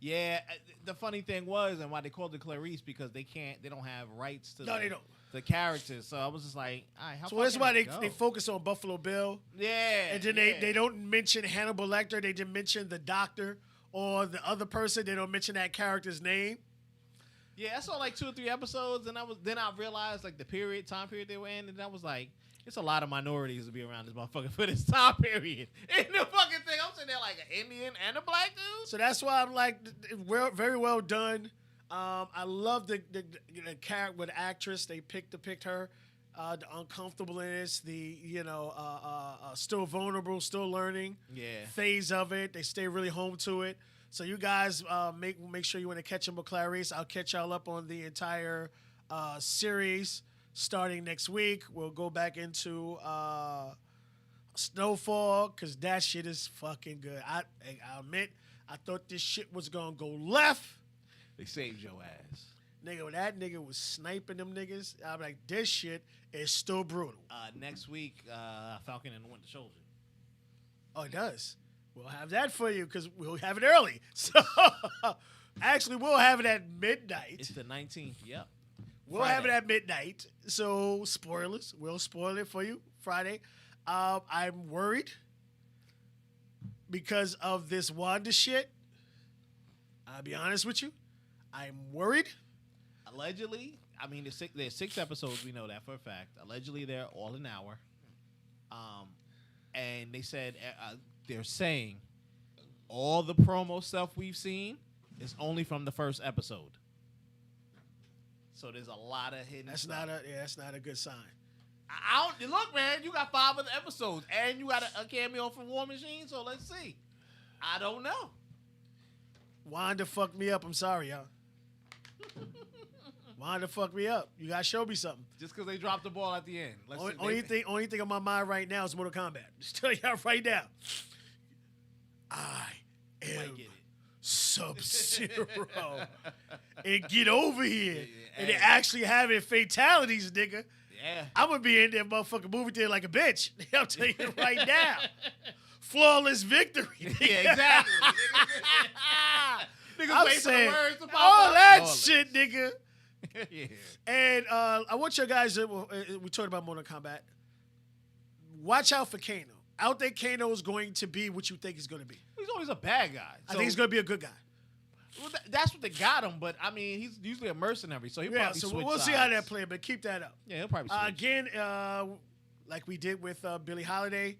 Yeah. The funny thing was, and why they called it Clarice, because they don't have rights to. No, they don't. The characters, so I was just like, all right, how So far that's can why it they go? focus on Buffalo Bill. Yeah. And then they don't mention Hannibal Lecter. They didn't mention the doctor or the other person, they don't mention that character's name. Yeah, I saw like 2 or 3 episodes, and I realized like the time period they were in, and I was like, it's a lot of minorities to be around this motherfucker for this time period. In the fucking thing, I'm sitting there like an Indian and a black dude. So that's why I'm like, very well done. I love the character with the actress. They picked her. The uncomfortableness, the still vulnerable, still learning phase of it. They stay really home to it. So you guys make sure you want to catch them with Clarice. I'll catch y'all up on the entire series starting next week. We'll go back into Snowfall because that shit is fucking good. I admit, I thought this shit was gonna go left. They saved your ass. Nigga, when that nigga was sniping them niggas, I'm like, this shit is still brutal. Next week, Falcon and the Winter Soldier. Oh, it does. We'll have that for you because we'll have it early. So, actually, we'll have it at midnight. It's the 19th. Yep. We'll have it at midnight. So, spoilers. We'll spoil it for you Friday. I'm worried because of this Wanda shit. I'll be honest with you. I'm worried. Allegedly, I mean, there's 6 episodes. We know that for a fact. Allegedly, they're all an hour. And they said they're saying all the promo stuff we've seen is only from the first episode. So there's a lot of hidden. That's stuff. that's not a good sign. I don't look, man. You got 5 other episodes, and you got a cameo from War Machine. So let's see. I don't know. Wanda fucked me up. I'm sorry, y'all. Wanda fucked me up. You gotta show me something. Just because they dropped the ball at the end. Only thing on my mind right now is Mortal Kombat. Just tell y'all right now. I am Sub-Zero. And get over here. And they're actually having fatalities, nigga. Yeah. I'm gonna be in there motherfucking movie theater like a bitch. I'll tell you right now. Flawless victory. Nigga. Yeah, exactly. I'm saying all that shit, nigga. Yeah. And I want you guys, we talked about Mortal Kombat. Watch out for Kano. I don't think Kano is going to be what you think he's going to be. He's always a bad guy. I think he's going to be a good guy. Well, that's what they got him, but I mean, he's usually a mercenary, so he'll probably switch we'll see how that plays, but keep that up. Yeah, he'll probably switch. Again, like we did with Billie Holiday,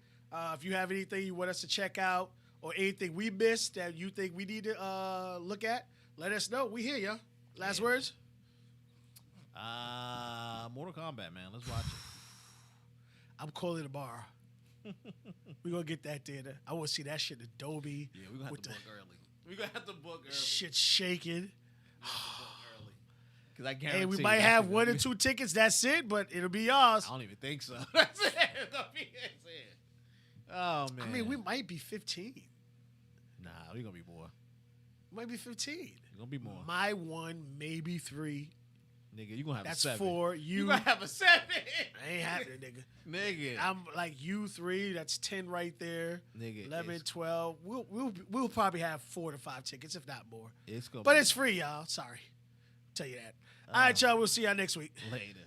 if you have anything you want us to check out or anything we missed that you think we need to look at, let us know. We hear y'all. Last words? Mortal Kombat, man. Let's watch it. I'm calling it a bar. We're going to get that theater. I want to see that shit in Adobe. Yeah, we're going to have to book early. We're going to have to book early. Shit shaking. Because I guarantee we might have 1 or 2 tickets. That's it, but it'll be yours. I don't even think so. That's it. That's it. Oh, man. I mean, we might be 15. Nah, we're going to be more. Might be 15. We're going to be more. My 1, maybe 3. Nigga, you going to have That's a 7. 4. You going to have a 7. I ain't happening, nigga. Nigga. I'm like you 3. That's 10 right there. Nigga. 11, 12. We'll probably have 4 to 5 tickets, if not more. It's gonna but it's free, y'all. Sorry. Tell you that. All right, y'all. We'll see y'all next week. Later.